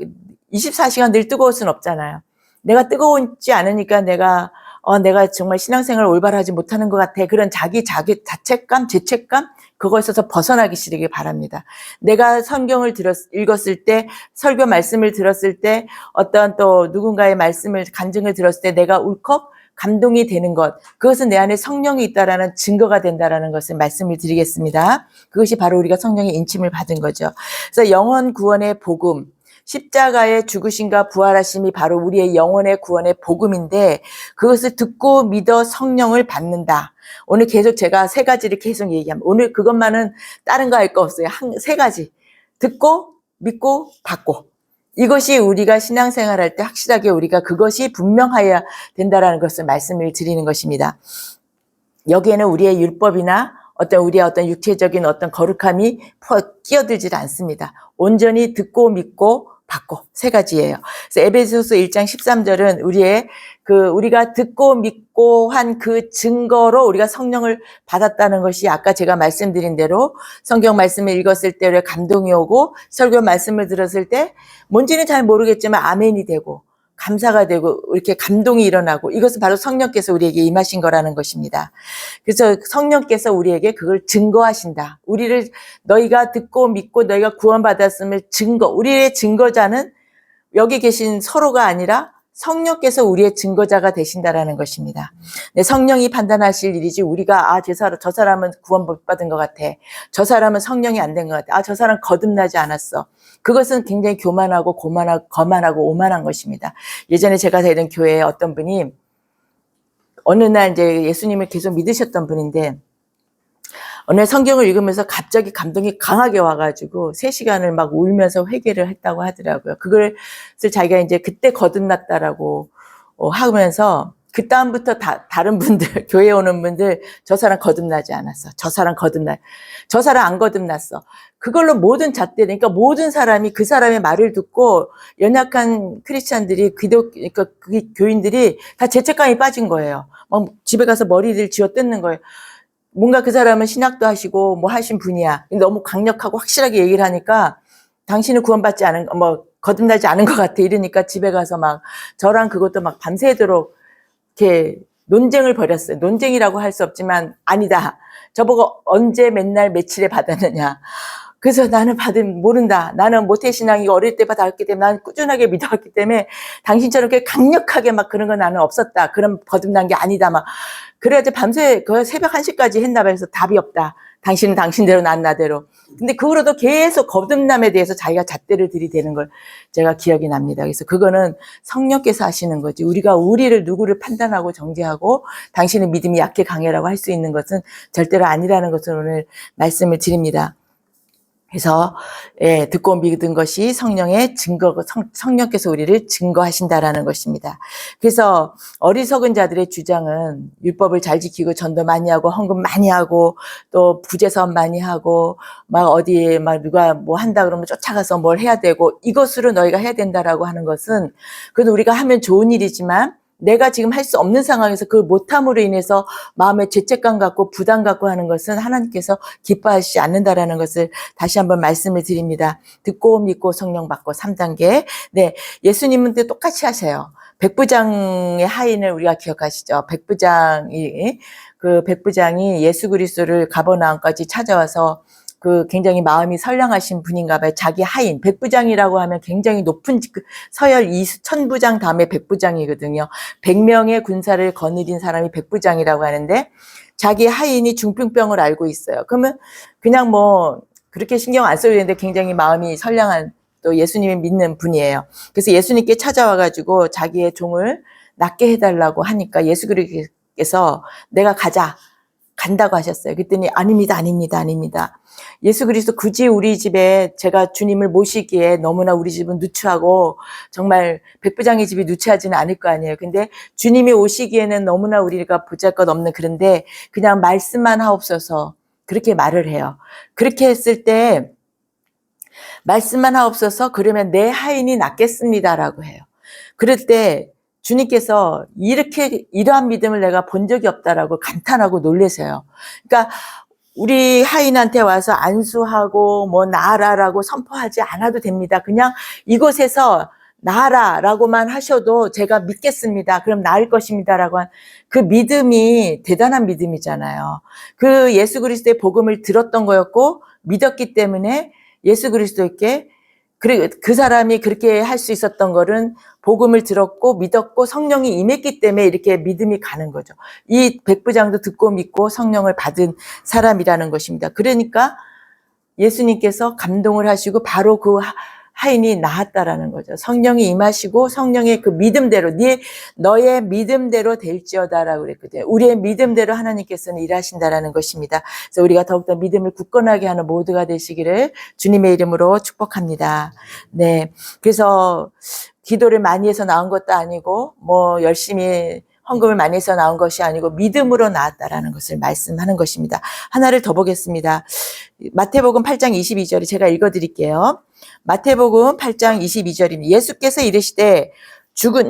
A: 24시간 늘 뜨거울 수는 없잖아요. 내가 뜨거우지 않으니까 내가 정말 신앙생활을 올바로 하지 못하는 것 같아. 그런 자기 자책감, 죄책감, 그것에서 벗어나기 시작하기 바랍니다. 내가 성경을 읽었을 때, 설교 말씀을 들었을 때, 어떤 또 누군가의 간증을 들었을 때 내가 울컥 감동이 되는 것, 그것은 내 안에 성령이 있다라는 증거가 된다라는 것을 말씀을 드리겠습니다. 그것이 바로 우리가 성령의 인침을 받은 거죠. 그래서 영혼 구원의 복음, 십자가의 죽으심과 부활하심이 바로 우리의 영혼의 구원의 복음인데 그것을 듣고 믿어 성령을 받는다. 오늘 계속 제가 세 가지를 계속 얘기합니다. 오늘 그것만은 다른 거 할 거 없어요. 세 가지. 듣고 믿고 받고. 이것이 우리가 신앙생활할 때 확실하게 우리가 그것이 분명해야 된다라는 것을 말씀을 드리는 것입니다. 여기에는 우리의 율법이나 우리의 어떤 육체적인 어떤 거룩함이 끼어들질 않습니다. 온전히 듣고 믿고 받고 세 가지예요. 그래서 에베소서 1장 13절은 우리가 듣고 믿고 한 그 증거로 우리가 성령을 받았다는 것이 아까 제가 말씀드린 대로 성경 말씀을 읽었을 때 우리가 감동이 오고 설교 말씀을 들었을 때 뭔지는 잘 모르겠지만 아멘이 되고 감사가 되고 이렇게 감동이 일어나고 이것은 바로 성령께서 우리에게 임하신 거라는 것입니다. 그래서 성령께서 우리에게 그걸 증거하신다. 너희가 듣고 믿고 너희가 구원받았음을 우리의 증거자는 여기 계신 서로가 아니라 성령께서 우리의 증거자가 되신다라는 것입니다. 네, 성령이 판단하실 일이지 우리가 저 사람은 구원 못 받은 것 같아. 저 사람은 성령이 안 된 것 같아. 저 사람 거듭나지 않았어. 그것은 굉장히 교만하고 거만하고 오만한 것입니다. 예전에 제가 다니던 교회에 어떤 분이 어느 날 이제 예수님을 계속 믿으셨던 분인데 어느 날 성경을 읽으면서 갑자기 감동이 강하게 와가지고 3시간을 막 울면서 회개를 했다고 하더라고요. 그것을 자기가 이제 그때 거듭났다라고 하면서 그 다음부터 다른 분들, 교회에 오는 분들, 저 사람 거듭나지 않았어. 저 사람 안 거듭났어. 그걸로 모든 그러니까 모든 사람이 그 사람의 말을 듣고 연약한 크리스찬들이, 그러니까 그 교인들이 다 죄책감이 빠진 거예요. 막 집에 가서 머리를 쥐어 뜯는 거예요. 뭔가 그 사람은 신학도 하시고 뭐 하신 분이야. 너무 강력하고 확실하게 얘기를 하니까 당신은 거듭나지 않은 것 같아. 이러니까 집에 가서 막 저랑 그것도 막 밤새도록 이렇게 논쟁을 벌였어요. 논쟁이라고 할 수 없지만 아니다. 저보고 언제 맨날 며칠에 받았느냐. 그래서 나는 모른다. 나는 모태신앙이 어릴 때 받았기 때문에 나는 꾸준하게 믿어왔기 때문에 당신처럼 그렇게 강력하게 막 그런 건 나는 없었다. 그럼 거듭난 게 아니다. 막. 그래가지고 밤새 새벽 1시까지 했나 봐서 답이 없다. 당신은 당신대로 난 나대로. 근데 그 후로도 계속 거듭남에 대해서 자기가 잣대를 들이대는 걸 제가 기억이 납니다. 그래서 그거는 성령께서 하시는 거지. 우리가 누구를 판단하고 정죄하고 당신의 믿음이 약해 강해라고 할 수 있는 것은 절대로 아니라는 것을 오늘 말씀을 드립니다. 그래서 예, 듣고 믿은 것이 성령의 증거, 성령께서 우리를 증거하신다라는 것입니다. 그래서 어리석은 자들의 주장은 율법을 잘 지키고 전도 많이 하고 헌금 많이 하고 또 부제사업 많이 하고 막 어디에 막 누가 뭐 한다 그러면 쫓아가서 뭘 해야 되고 이것으로 너희가 해야 된다라고 하는 것은 그래도 우리가 하면 좋은 일이지만 내가 지금 할 수 없는 상황에서 그 못함으로 인해서 마음에 죄책감 갖고 부담 갖고 하는 것은 하나님께서 기뻐하시지 않는다라는 것을 다시 한번 말씀을 드립니다. 듣고 믿고 성령 받고 3단계. 네, 예수님은 또 똑같이 하세요. 백부장의 하인을 우리가 기억하시죠? 백부장이 예수 그리스도를 가버나움까지 찾아와서 그 굉장히 마음이 선량하신 분인가 봐요. 자기 하인, 백부장이라고 하면 굉장히 높은 서열 천부장 다음에 백부장이거든요. 100명의 군사를 거느린 사람이 백부장이라고 하는데 자기 하인이 중풍병을 앓고 있어요. 그러면 그냥 뭐 그렇게 신경 안 써도 되는데 굉장히 마음이 선량한 또 예수님을 믿는 분이에요. 그래서 예수님께 찾아와가지고 자기의 종을 낫게 해달라고 하니까 예수 그리스도께서 내가 간다고 하셨어요. 그랬더니 아닙니다. 예수 그리스도 굳이 우리 집에 제가 주님을 모시기에 너무나 우리 집은 누추하고 정말 백부장의 집이 누추하지는 않을 거 아니에요. 근데 주님이 오시기에는 너무나 우리가 보잘것없는 그런데 그냥 말씀만 하옵소서 그렇게 말을 해요. 그렇게 했을 때 말씀만 하옵소서 그러면 내 하인이 낫겠습니다라고 해요. 그럴 때 주님께서 이러한 믿음을 내가 본 적이 없다라고 감탄하고 놀라세요. 그러니까 우리 하인한테 와서 안수하고 뭐 나아라라고 선포하지 않아도 됩니다. 그냥 이곳에서 나아라라고만 하셔도 제가 믿겠습니다. 그럼 나을 것입니다라고 한 그 믿음이 대단한 믿음이잖아요. 그 예수 그리스도의 복음을 들었던 거였고 믿었기 때문에 예수 그리스도께 그 사람이 그렇게 할 수 있었던 거는 복음을 들었고 믿었고 성령이 임했기 때문에 이렇게 믿음이 가는 거죠. 이 백부장도 듣고 믿고 성령을 받은 사람이라는 것입니다. 그러니까 예수님께서 감동을 하시고 바로 그 하인이 나았다라는 거죠. 성령이 임하시고 성령의 그 믿음대로 너의 믿음대로 될지어다라고 그랬거든요. 우리의 믿음대로 하나님께서는 일하신다라는 것입니다. 그래서 우리가 더욱더 믿음을 굳건하게 하는 모두가 되시기를 주님의 이름으로 축복합니다. 네, 그래서 기도를 많이 해서 나온 것도 아니고 뭐 열심히 헌금을 많이 해서 나온 것이 아니고 믿음으로 나왔다라는 것을 말씀하는 것입니다. 하나를 더 보겠습니다. 마태복음 8장 22절이 제가 읽어드릴게요. 마태복음 8장 22절입니다. 예수께서 이르시되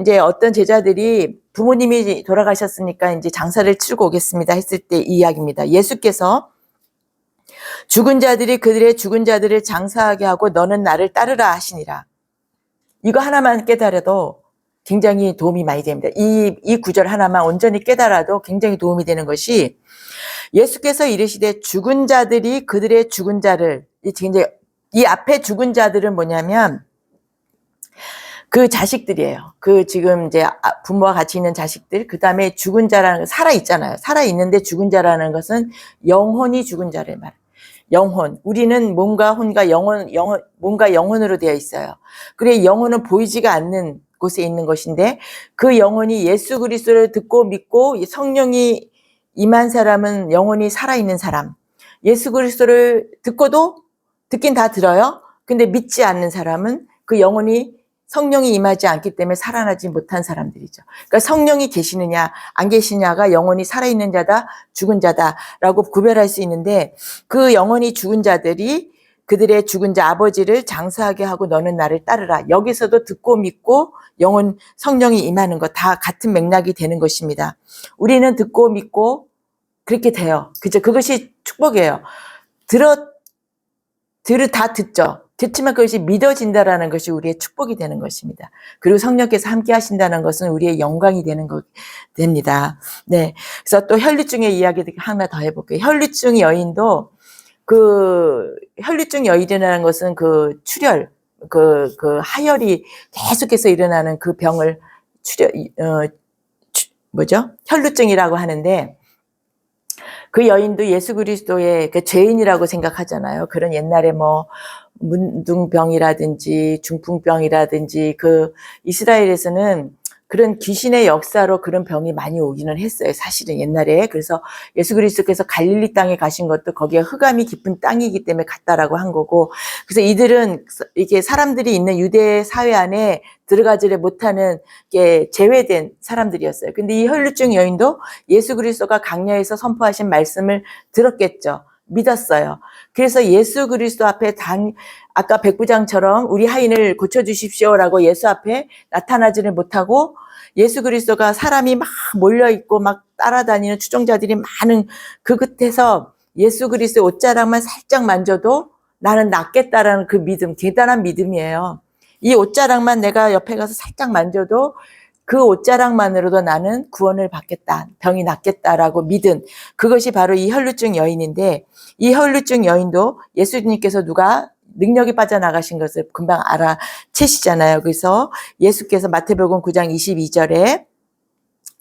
A: 이제 어떤 제자들이 부모님이 돌아가셨으니까 이제 장사를 치르고 오겠습니다 했을 때 이 이야기입니다. 예수께서 죽은 자들이 그들의 죽은 자들을 장사하게 하고 너는 나를 따르라 하시니라. 이거 하나만 깨달아도 굉장히 도움이 많이 됩니다. 이 구절 하나만 온전히 깨달아도 굉장히 도움이 되는 것이 예수께서 이르시되 죽은 자들이 그들의 죽은 자를 이 앞에 죽은 자들은 뭐냐면 그 자식들이에요. 그 지금 이제 부모와 같이 있는 자식들, 그 다음에 죽은 자라는 거 살아있잖아요. 살아있는데 죽은 자라는 것은 영혼이 죽은 자를 말해요. 영혼. 우리는 몸과 혼과 몸과 영혼으로 되어 있어요. 그래 영혼은 보이지가 않는 곳에 있는 것인데 그 영혼이 예수 그리스도를 듣고 믿고 성령이 임한 사람은 영혼이 살아있는 사람. 예수 그리스도를 듣긴 다 들어요. 근데 믿지 않는 사람은 그 영혼이 성령이 임하지 않기 때문에 살아나지 못한 사람들이죠. 그러니까 성령이 계시느냐 안 계시냐가 영혼이 살아있는 자다 죽은 자다라고 구별할 수 있는데 그 영혼이 죽은 자들이 그들의 죽은 자 아버지를 장사하게 하고 너는 나를 따르라. 여기서도 듣고 믿고 영혼 성령이 임하는 것 다 같은 맥락이 되는 것입니다. 우리는 듣고 믿고 그렇게 돼요. 그죠? 그것이 축복이에요. 다 듣죠. 듣지만 그것이 믿어진다라는 것이 우리의 축복이 되는 것입니다. 그리고 성령께서 함께 하신다는 것은 우리의 영광이 됩니다. 네. 그래서 또 혈류증의 이야기 하나 더 해볼게요. 혈류증 여인도 혈류증 여인이라는 것은 출혈, 하혈이 계속해서 일어나는 그 병을 혈류증이라고 하는데 그 여인도 예수 그리스도의 죄인이라고 생각하잖아요. 그런 옛날에 문둥병이라든지 중풍병이라든지 이스라엘에서는 그런 귀신의 역사로 그런 병이 많이 오기는 했어요. 사실은 옛날에. 그래서 예수 그리스도께서 갈릴리 땅에 가신 것도 거기에 흑암이 깊은 땅이기 때문에 갔다라고 한 거고, 그래서 이들은 이게 사람들이 있는 유대 사회 안에 들어가지를 못하는 게 제외된 사람들이었어요. 근데 이 혈루증 여인도 예수 그리스도가 강야에서 선포하신 말씀을 들었겠죠. 믿었어요. 그래서 예수 그리스도 앞에 아까 백부장처럼 우리 하인을 고쳐주십시오라고 예수 앞에 나타나지를 못하고, 예수 그리스도가 사람이 막 몰려있고 막 따라다니는 추종자들이 많은 그 끝에서 예수 그리스도의 옷자락만 살짝 만져도 나는 낫겠다라는 그 믿음, 대단한 믿음이에요. 이 옷자락만 내가 옆에 가서 살짝 만져도 그 옷자락만으로도 나는 구원을 받겠다, 병이 낫겠다라고 믿은, 그것이 바로 이 혈루증 여인인데, 이 혈루증 여인도 예수님께서 누가 능력이 빠져나가신 것을 금방 알아채시잖아요. 그래서 예수께서 마태복음 9장 22절에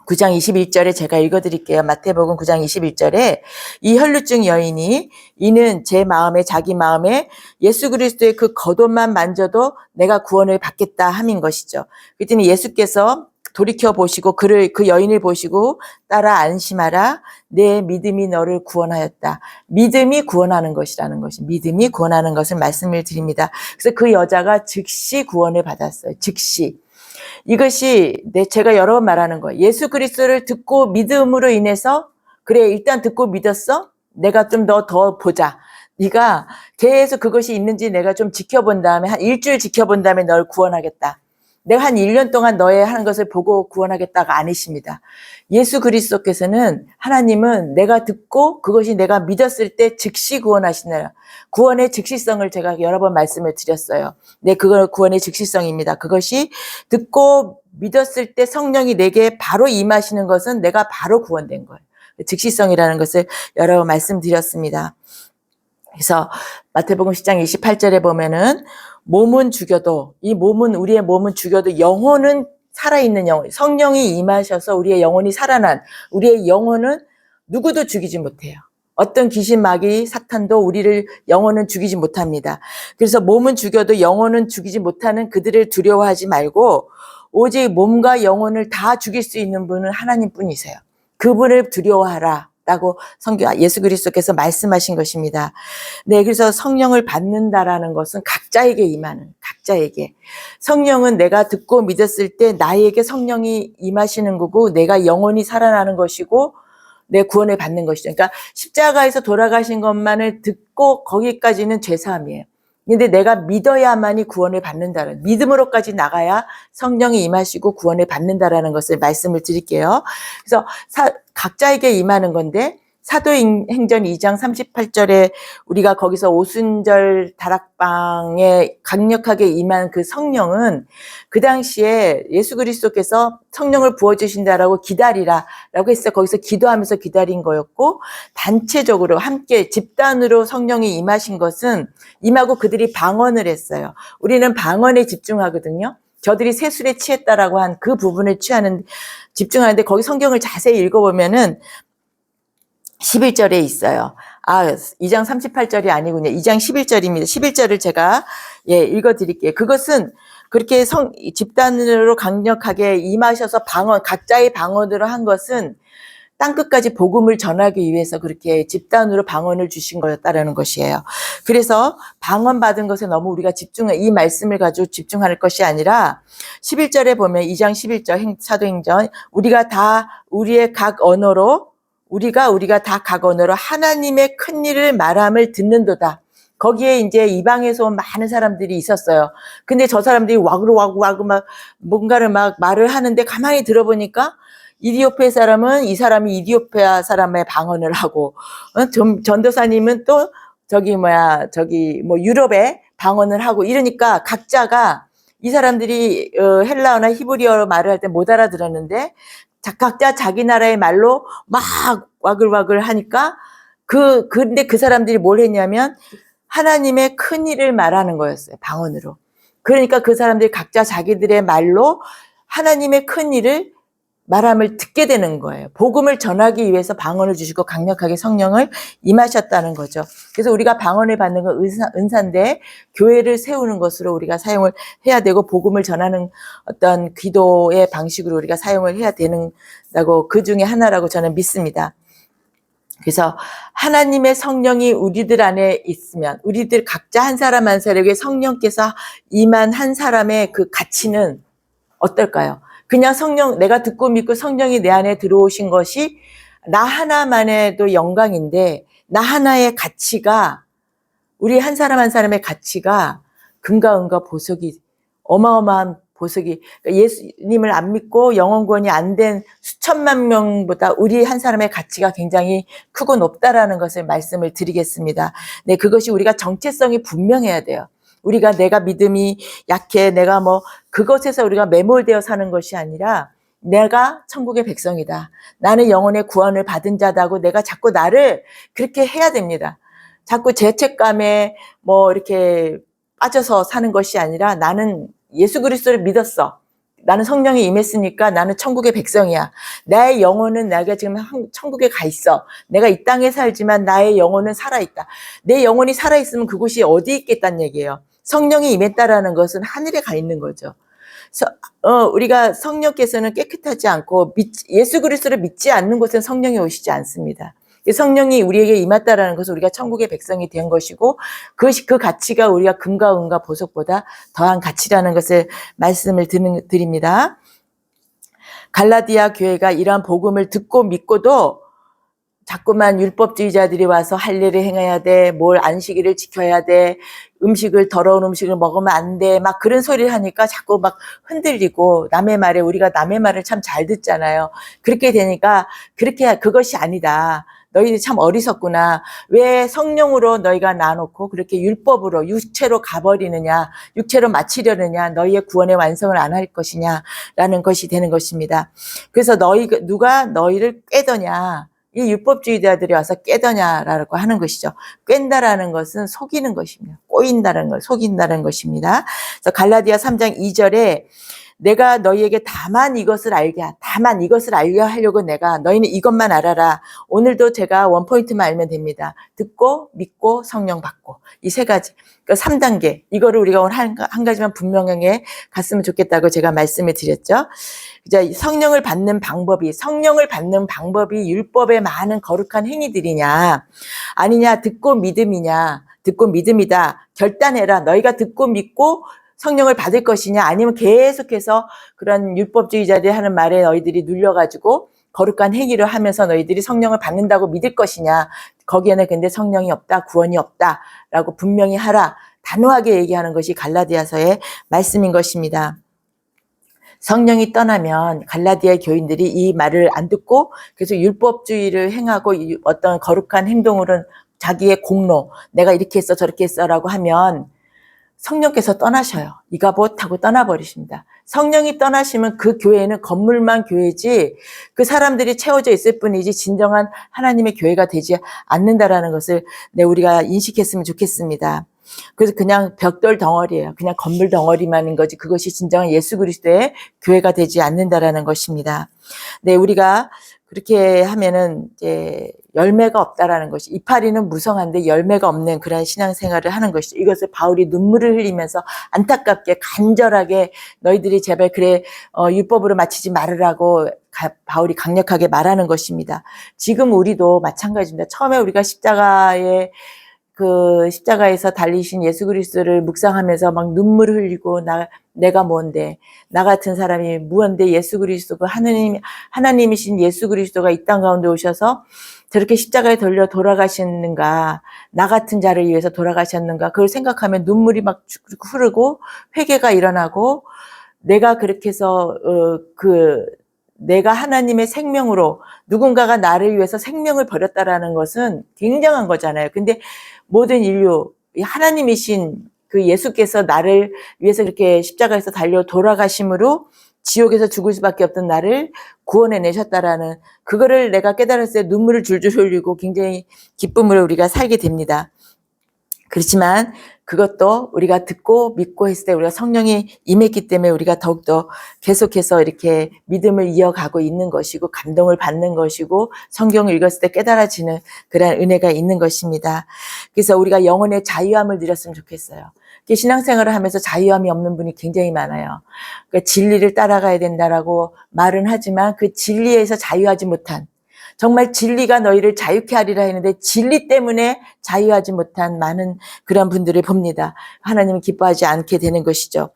A: 9장 21절에 제가 읽어드릴게요. 마태복음 9장 21절에 이 혈루증 여인이 이는 제 마음에, 자기 마음에 예수 그리스도의 그 겉옷만 만져도 내가 구원을 받겠다 함인 것이죠. 그랬더니 예수께서 돌이켜 보시고 그 여인을 보시고 따라 안심하라, 내 믿음이 너를 구원하였다. 믿음이 구원하는 것이라는 것이, 믿음이 구원하는 것을 말씀을 드립니다. 그래서 그 여자가 즉시 구원을 받았어요. 즉시. 이것이 제가 여러 번 말하는 거예요. 예수 그리스도를 듣고 믿음으로 인해서, 그래 일단 듣고 믿었어? 내가 좀 더 보자. 네가 계속 그것이 있는지 내가 좀 지켜본 다음에, 한 일주일 지켜본 다음에 널 구원하겠다. 내가 한 1년 동안 너의 하는 것을 보고 구원하겠다가 아니십니다. 예수 그리스도께서는, 하나님은 내가 듣고 그것이 내가 믿었을 때 즉시 구원하시네요. 구원의 즉시성을 제가 여러 번 말씀을 드렸어요. 네, 그거 구원의 즉시성입니다. 그것이 듣고 믿었을 때 성령이 내게 바로 임하시는 것은 내가 바로 구원된 거예요. 즉시성이라는 것을 여러 번 말씀드렸습니다. 그래서 마태복음 10장 28절에 보면은 몸은 죽여도, 이 몸은, 우리의 몸은 죽여도 영혼은 살아있는 영혼, 성령이 임하셔서 우리의 영혼이 살아난, 우리의 영혼은 누구도 죽이지 못해요. 어떤 귀신, 마귀, 사탄도 우리를, 영혼은 죽이지 못합니다. 그래서 몸은 죽여도 영혼은 죽이지 못하는 그들을 두려워하지 말고 오직 몸과 영혼을 다 죽일 수 있는 분은 하나님뿐이세요. 그분을 두려워하라 라고 예수 그리스도께서 말씀하신 것입니다. 네, 그래서 성령을 받는다라는 것은 각자에게 임하는, 각자에게. 성령은 내가 듣고 믿었을 때 나에게 성령이 임하시는 거고, 내가 영원히 살아나는 것이고, 내 구원을 받는 것이죠. 그러니까 십자가에서 돌아가신 것만을 듣고 거기까지는 죄사함이에요. 근데 내가 믿어야만이 구원을 받는다는, 믿음으로까지 나가야 성령이 임하시고 구원을 받는다라는 것을 말씀을 드릴게요. 그래서 각자에게 임하는 건데, 사도행전 2장 38절에 우리가 거기서 오순절 다락방에 강력하게 임한 그 성령은, 그 당시에 예수 그리스도께서 성령을 부어주신다라고 기다리라 라고 했어요. 거기서 기도하면서 기다린 거였고, 단체적으로 함께 집단으로 성령이 임하신 것은, 임하고 그들이 방언을 했어요. 우리는 방언에 집중하거든요. 저들이 세술에 취했다라고 한 그 부분을 집중하는데, 거기 성경을 자세히 읽어보면은 11절에 있어요. 2장 38절이 아니군요. 2장 11절입니다. 11절을 제가 읽어드릴게요. 그것은 그렇게 집단으로 강력하게 임하셔서 각자의 방언으로 한 것은 땅끝까지 복음을 전하기 위해서 그렇게 집단으로 방언을 주신 거였다라는 것이에요. 그래서 방언 받은 것에 너무 우리가 이 말씀을 가지고 집중할 것이 아니라, 11절에 보면 2장 11절 사도행전, 우리가 다 우리의 각 언어로 하나님의 큰 일을 말함을 듣는도다. 거기에 이제 이방에서 온 많은 사람들이 있었어요. 근데 저 사람들이 와그와그 막 뭔가를 막 말을 하는데, 가만히 들어보니까 이디오페 사람은 이 사람이 이디오페아 사람의 방언을 하고, 전도사님은 또 유럽의 방언을 하고, 이러니까 각자가, 이 사람들이 헬라어나 히브리어로 말을 할 때 못 알아들었는데 각자 자기 나라의 말로 막 와글와글 하니까, 근데 그 사람들이 뭘 했냐면 하나님의 큰 일을 말하는 거였어요, 방언으로. 그러니까 그 사람들이 각자 자기들의 말로 하나님의 큰 일을 말함을 듣게 되는 거예요. 복음을 전하기 위해서 방언을 주시고 강력하게 성령을 임하셨다는 거죠. 그래서 우리가 방언을 받는 건 은사인데 교회를 세우는 것으로 우리가 사용을 해야 되고 복음을 전하는 어떤 기도의 방식으로 우리가 사용을 해야 된다고 그 중에 하나라고 저는 믿습니다. 그래서 하나님의 성령이 우리들 안에 있으면 우리들 각자 한 사람 한 사람에게 성령께서 임한 한 사람의 그 가치는 어떨까요? 그냥 성령, 내가 듣고 믿고 성령이 내 안에 들어오신 것이 나 하나만에도 영광인데 나 하나의 가치가 우리 한 사람 한 사람의 가치가 금과 은과 보석이 어마어마한 보석이 그러니까 예수님을 안 믿고 영혼 구원이 안 된 수천만 명보다 우리 한 사람의 가치가 굉장히 크고 높다라는 것을 말씀을 드리겠습니다. 네, 그것이 우리가 정체성이 분명해야 돼요. 우리가 내가 믿음이 약해 내가 뭐 그것에서 우리가 매몰되어 사는 것이 아니라 내가 천국의 백성이다. 나는 영혼의 구원을 받은 자다고 내가 자꾸 나를 그렇게 해야 됩니다. 자꾸 죄책감에 뭐 이렇게 빠져서 사는 것이 아니라 나는 예수 그리스도를 믿었어. 나는 성령이 임했으니까 나는 천국의 백성이야. 나의 영혼은 내가 지금 천국에 가 있어. 내가 이 땅에 살지만 나의 영혼은 살아있다. 내 영혼이 살아있으면 그곳이 어디 있겠다는 얘기예요. 성령이 임했다라는 것은 하늘에 가 있는 거죠. 우리가 성령께서는 깨끗하지 않고 예수 그리스도를 믿지 않는 곳은 성령이 오시지 않습니다. 성령이 우리에게 임했다라는 것은 우리가 천국의 백성이 된 것이고 그것이 그 가치가 우리가 금과 은과 보석보다 더한 가치라는 것을 말씀을 드립니다. 갈라디아 교회가 이러한 복음을 듣고 믿고도 자꾸만 율법주의자들이 와서 할례를 행해야 돼, 뭘 안식일을 지켜야 돼, 음식을 더러운 음식을 먹으면 안 돼, 막 그런 소리를 하니까 자꾸 막 흔들리고 남의 말에 우리가 남의 말을 참 잘 듣잖아요. 그렇게 되니까 그것이 아니다. 너희들 참 어리석구나. 왜 성령으로 너희가 나놓고 그렇게 율법으로 육체로 가버리느냐, 육체로 마치려느냐, 너희의 구원의 완성을 안 할 것이냐라는 것이 되는 것입니다. 그래서 누가 너희를 꿰더냐. 이 율법주의자들이 와서 깨더냐라고 하는 것이죠. 꿰다라는 것은 속이는 것입니다. 꼬인다는 걸 속인다는 것입니다. 그래서 갈라디아 3장 2절에 내가 너희에게 다만 이것을 알게 하려고 내가 너희는 이것만 알아라. 오늘도 제가 원포인트만 알면 됩니다. 듣고 믿고 성령 받고 이 세 가지. 그러니까 3단계 이거를 우리가 오늘 한 가지만 분명하게 갔으면 좋겠다고 제가 말씀을 드렸죠. 이제 성령을 받는 방법이 율법의 많은 거룩한 행위들이냐 아니냐 듣고 믿음이냐 듣고 믿음이다. 결단해라. 너희가 듣고 믿고 성령을 받을 것이냐 아니면 계속해서 그런 율법주의자들이 하는 말에 너희들이 눌려가지고 거룩한 행위를 하면서 너희들이 성령을 받는다고 믿을 것이냐. 거기에는 근데 성령이 없다, 구원이 없다라고 분명히 하라. 단호하게 얘기하는 것이 갈라디아서의 말씀인 것입니다. 성령이 떠나면 갈라디아 교인들이 이 말을 안 듣고 계속 율법주의를 행하고 어떤 거룩한 행동으로는 자기의 공로, 내가 이렇게 했어 저렇게 했어라고 하면 성령께서 떠나셔요. 이가봇 하고 떠나버리십니다. 성령이 떠나시면 그 교회는 건물만 교회지 그 사람들이 채워져 있을 뿐이지 진정한 하나님의 교회가 되지 않는다라는 것을 우리가 인식했으면 좋겠습니다. 그래서 그냥 벽돌 덩어리예요. 그냥 건물 덩어리만인 거지 그것이 진정한 예수 그리스도의 교회가 되지 않는다라는 것입니다. 네, 우리가 그렇게 하면은 이제 열매가 없다라는 것이 이파리는 무성한데 열매가 없는 그런 신앙생활을 하는 것이죠. 이것을 바울이 눈물을 흘리면서 안타깝게 간절하게 너희들이 제발 그래 율법으로 마치지 말으라고 바울이 강력하게 말하는 것입니다. 지금 우리도 마찬가지입니다. 처음에 우리가 십자가에서 달리신 예수 그리스도를 묵상하면서 막 눈물을 흘리고 내가 뭔데 나 같은 사람이 무언데 예수 그리스도가 하나님이신 예수 그리스도가 이 땅 가운데 오셔서 저렇게 십자가에 돌려 돌아가셨는가 나 같은 자를 위해서 돌아가셨는가 그걸 생각하면 눈물이 막 흐르고 회개가 일어나고 내가 그렇게 해서 내가 하나님의 생명으로 누군가가 나를 위해서 생명을 버렸다라는 것은 굉장한 거잖아요. 근데 모든 인류 하나님이신 그 예수께서 나를 위해서 그렇게 십자가에서 달려 돌아가심으로 지옥에서 죽을 수밖에 없던 나를 구원해 내셨다라는 그거를 내가 깨달았을 때 눈물을 줄줄 흘리고 굉장히 기쁨으로 우리가 살게 됩니다. 그렇지만 그것도 우리가 듣고 믿고 했을 때 우리가 성령이 임했기 때문에 우리가 더욱더 계속해서 이렇게 믿음을 이어가고 있는 것이고 감동을 받는 것이고 성경을 읽었을 때 깨달아지는 그런 은혜가 있는 것입니다. 그래서 우리가 영혼의 자유함을 누렸으면 좋겠어요. 신앙생활을 하면서 자유함이 없는 분이 굉장히 많아요. 그러니까 진리를 따라가야 된다라고 말은 하지만 그 진리에서 자유하지 못한, 정말 진리가 너희를 자유케 하리라 했는데 진리 때문에 자유하지 못한 많은 그런 분들을 봅니다. 하나님은 기뻐하지 않게 되는 것이죠.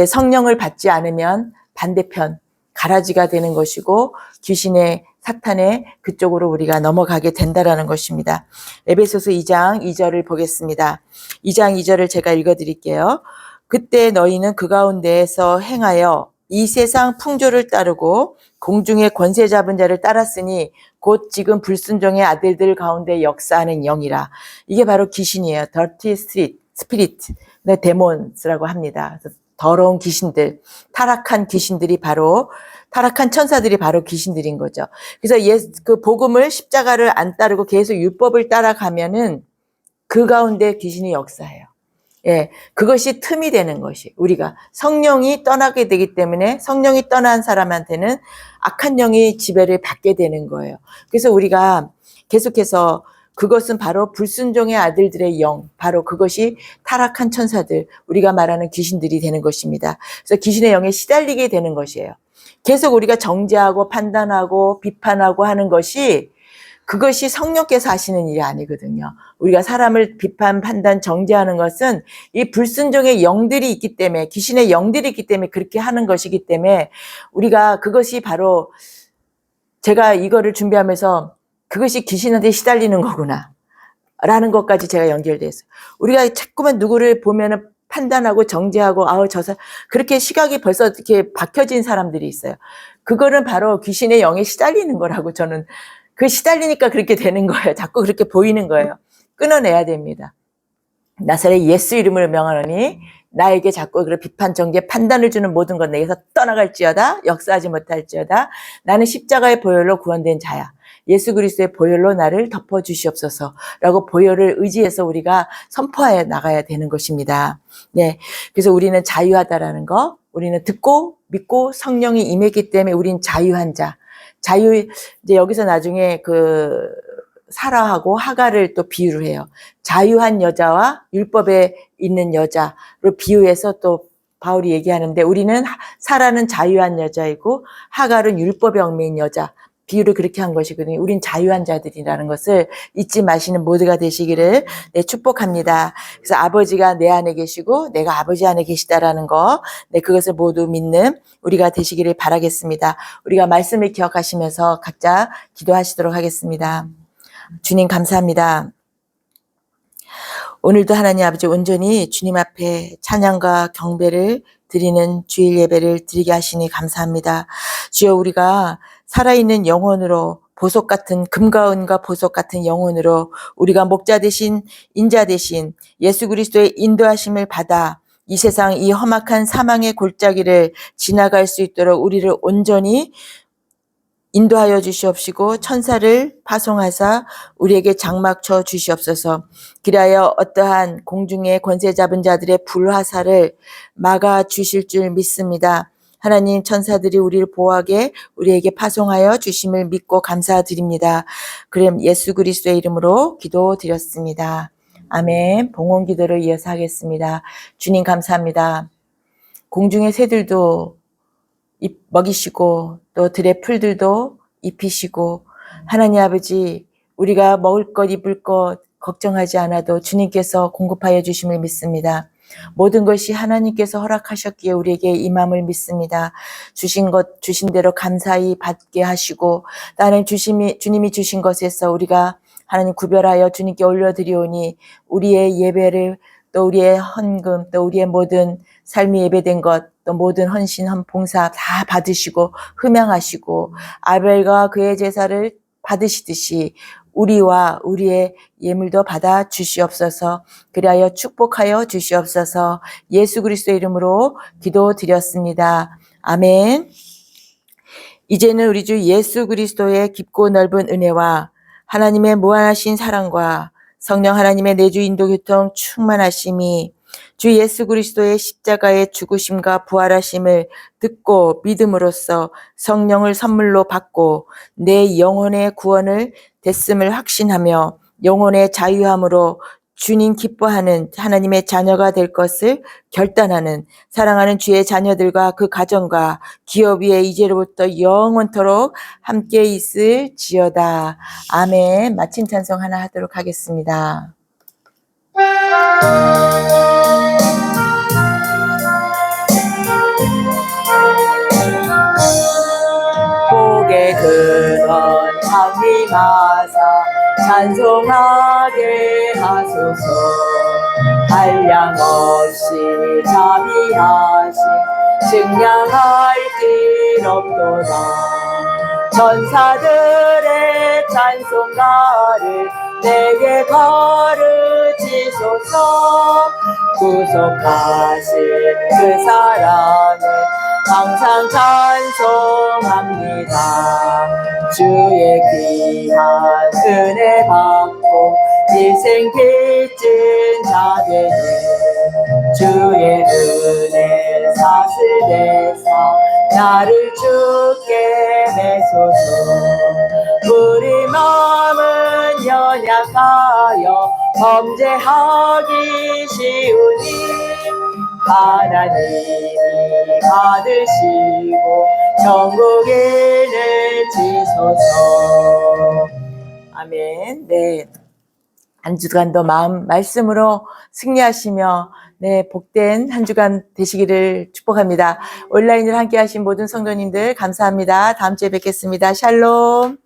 A: 성령을 받지 않으면 반대편 가라지가 되는 것이고 귀신의 사탄의 그쪽으로 우리가 넘어가게 된다라는 것입니다. 에베소서 2장 2절을 보겠습니다. 2장 2절을 제가 읽어드릴게요. 그때 너희는 그 가운데에서 행하여 이 세상 풍조를 따르고 공중의 권세 잡은 자를 따랐으니 곧 지금 불순종의 아들들 가운데 역사하는 영이라. 이게 바로 귀신이에요. Dirty Spirit, 데몬스라고 합니다. 더러운 귀신들, 타락한 귀신들이 바로, 타락한 천사들이 바로 귀신들인 거죠. 그래서 그 복음을, 십자가를 안 따르고 계속 율법을 따라가면은 그 가운데 귀신이 역사해요. 예, 그것이 틈이 되는 것이, 우리가 성령이 떠나게 되기 때문에 성령이 떠난 사람한테는 악한 영이 지배를 받게 되는 거예요. 그래서 우리가 계속해서 그것은 바로 불순종의 아들들의 영, 바로 그것이 타락한 천사들, 우리가 말하는 귀신들이 되는 것입니다. 그래서 귀신의 영에 시달리게 되는 것이에요. 계속 우리가 정죄하고 판단하고 비판하고 하는 것이, 그것이 성령께서 하시는 일이 아니거든요. 우리가 사람을 비판, 판단, 정죄하는 것은 이 불순종의 영들이 있기 때문에, 귀신의 영들이 있기 때문에 그렇게 하는 것이기 때문에, 우리가 그것이 바로, 제가 이거를 준비하면서 그것이 귀신한테 시달리는 거구나 라는 것까지 제가 연결됐어요. 우리가 자꾸만 누구를 보면은 판단하고 정죄하고 그렇게 시각이 벌써 이렇게 박혀진 사람들이 있어요. 그거는 바로 귀신의 영에 시달리는 거라고 저는, 그 시달리니까 그렇게 되는 거예요. 자꾸 그렇게 보이는 거예요. 끊어내야 됩니다. 나사렛 예수 이름으로 명하노니 나에게 자꾸 그런 비판, 정죄, 판단을 주는 모든 것 내게서 떠나갈지어다, 역사하지 못할지어다. 나는 십자가의 보혈로 구원된 자야. 예수 그리스도의 보혈로 나를 덮어주시옵소서라고 보혈을 의지해서 우리가 선포해 나가야 되는 것입니다. 네, 그래서 우리는 자유하다라는 거, 우리는 듣고 믿고 성령이 임했기 때문에 우린 자유한 자. 이제 여기서 나중에 사라하고 하가를 또 비유를 해요. 자유한 여자와 율법에 있는 여자로 비유해서 또 바울이 얘기하는데, 우리는 사라는 자유한 여자이고 하갈은 율법에 얽매인 여자, 비유를 그렇게 한 것이거든요. 우린 자유한 자들이라는 것을 잊지 마시는 모두가 되시기를 축복합니다. 그래서 아버지가 내 안에 계시고 내가 아버지 안에 계시다라는 거, 그것을 모두 믿는 우리가 되시기를 바라겠습니다. 우리가 말씀을 기억하시면서 각자 기도하시도록 하겠습니다. 주님 감사합니다. 오늘도 하나님 아버지 온전히 주님 앞에 찬양과 경배를 드리는 주일 예배를 드리게 하시니 감사합니다. 주여, 우리가 살아있는 영혼으로, 보석 같은, 금과 은과 보석 같은 영혼으로 우리가 목자 되신, 인자 되신 예수 그리스도의 인도하심을 받아 이 세상, 이 험악한 사망의 골짜기를 지나갈 수 있도록 우리를 온전히 인도하여 주시옵시고 천사를 파송하사 우리에게 장막 쳐 주시옵소서. 그리하여 어떠한 공중의 권세 잡은 자들의 불화살을 막아 주실 줄 믿습니다. 하나님, 천사들이 우리를 보호하게 우리에게 파송하여 주심을 믿고 감사드립니다. 그럼 예수 그리스도의 이름으로 기도드렸습니다. 아멘. 봉헌 기도를 이어서 하겠습니다. 주님 감사합니다. 공중의 새들도 먹이시고 또 들의 풀들도 입히시고, 하나님 아버지, 우리가 먹을 것 입을 것 걱정하지 않아도 주님께서 공급하여 주심을 믿습니다. 모든 것이 하나님께서 허락하셨기에 우리에게 임함을 믿습니다. 주신 것 주신 대로 감사히 받게 하시고, 나는 주님이 주신 것에서 우리가 하나님 구별하여 주님께 올려드리오니 우리의 예배를, 또 우리의 헌금, 또 우리의 모든 삶이 예배된 것, 또 모든 헌신, 헌봉사 다 받으시고 흠양하시고 아벨과 그의 제사를 받으시듯이 우리와 우리의 예물도 받아 주시옵소서. 그리하여 축복하여 주시옵소서. 예수 그리스도의 이름으로 기도드렸습니다. 아멘. 이제는 우리 주 예수 그리스도의 깊고 넓은 은혜와 하나님의 무한하신 사랑과 성령 하나님의 내주 인도 교통 충만하심이 주 예수 그리스도의 십자가의 죽으심과 부활하심을 듣고 믿음으로써 성령을 선물로 받고 내 영혼의 구원을 됐음을 확신하며 영혼의 자유함으로 주님 기뻐하는 하나님의 자녀가 될 것을 결단하는 사랑하는 주의 자녀들과 그 가정과 기업 위에 이제로부터 영원토록 함께 있을지어다. 아멘. 마침 찬송 하나 하도록 하겠습니다. 복의 근원 장미마사 찬송하게 하소서. 한량없이 자비하심 증량할 길 없도다. 천사들의 찬송가를 내게 가르치소서. 구속하신 그 사랑을 항상 찬송합니다. 주의 귀한 은혜 받고 일생 빚진 자들은 주의 은혜 사슬대사 나를 주께 매소서. 우리 마음은 연약하여 범죄하기 쉬우니 하나님이 받으시고 천국인을 지소서. 아멘. 네. 한 주간도 마음 말씀으로 승리하시며 네, 복된 한 주간 되시기를 축복합니다. 온라인을 함께 하신 모든 성도님들 감사합니다. 다음 주에 뵙겠습니다. 샬롬.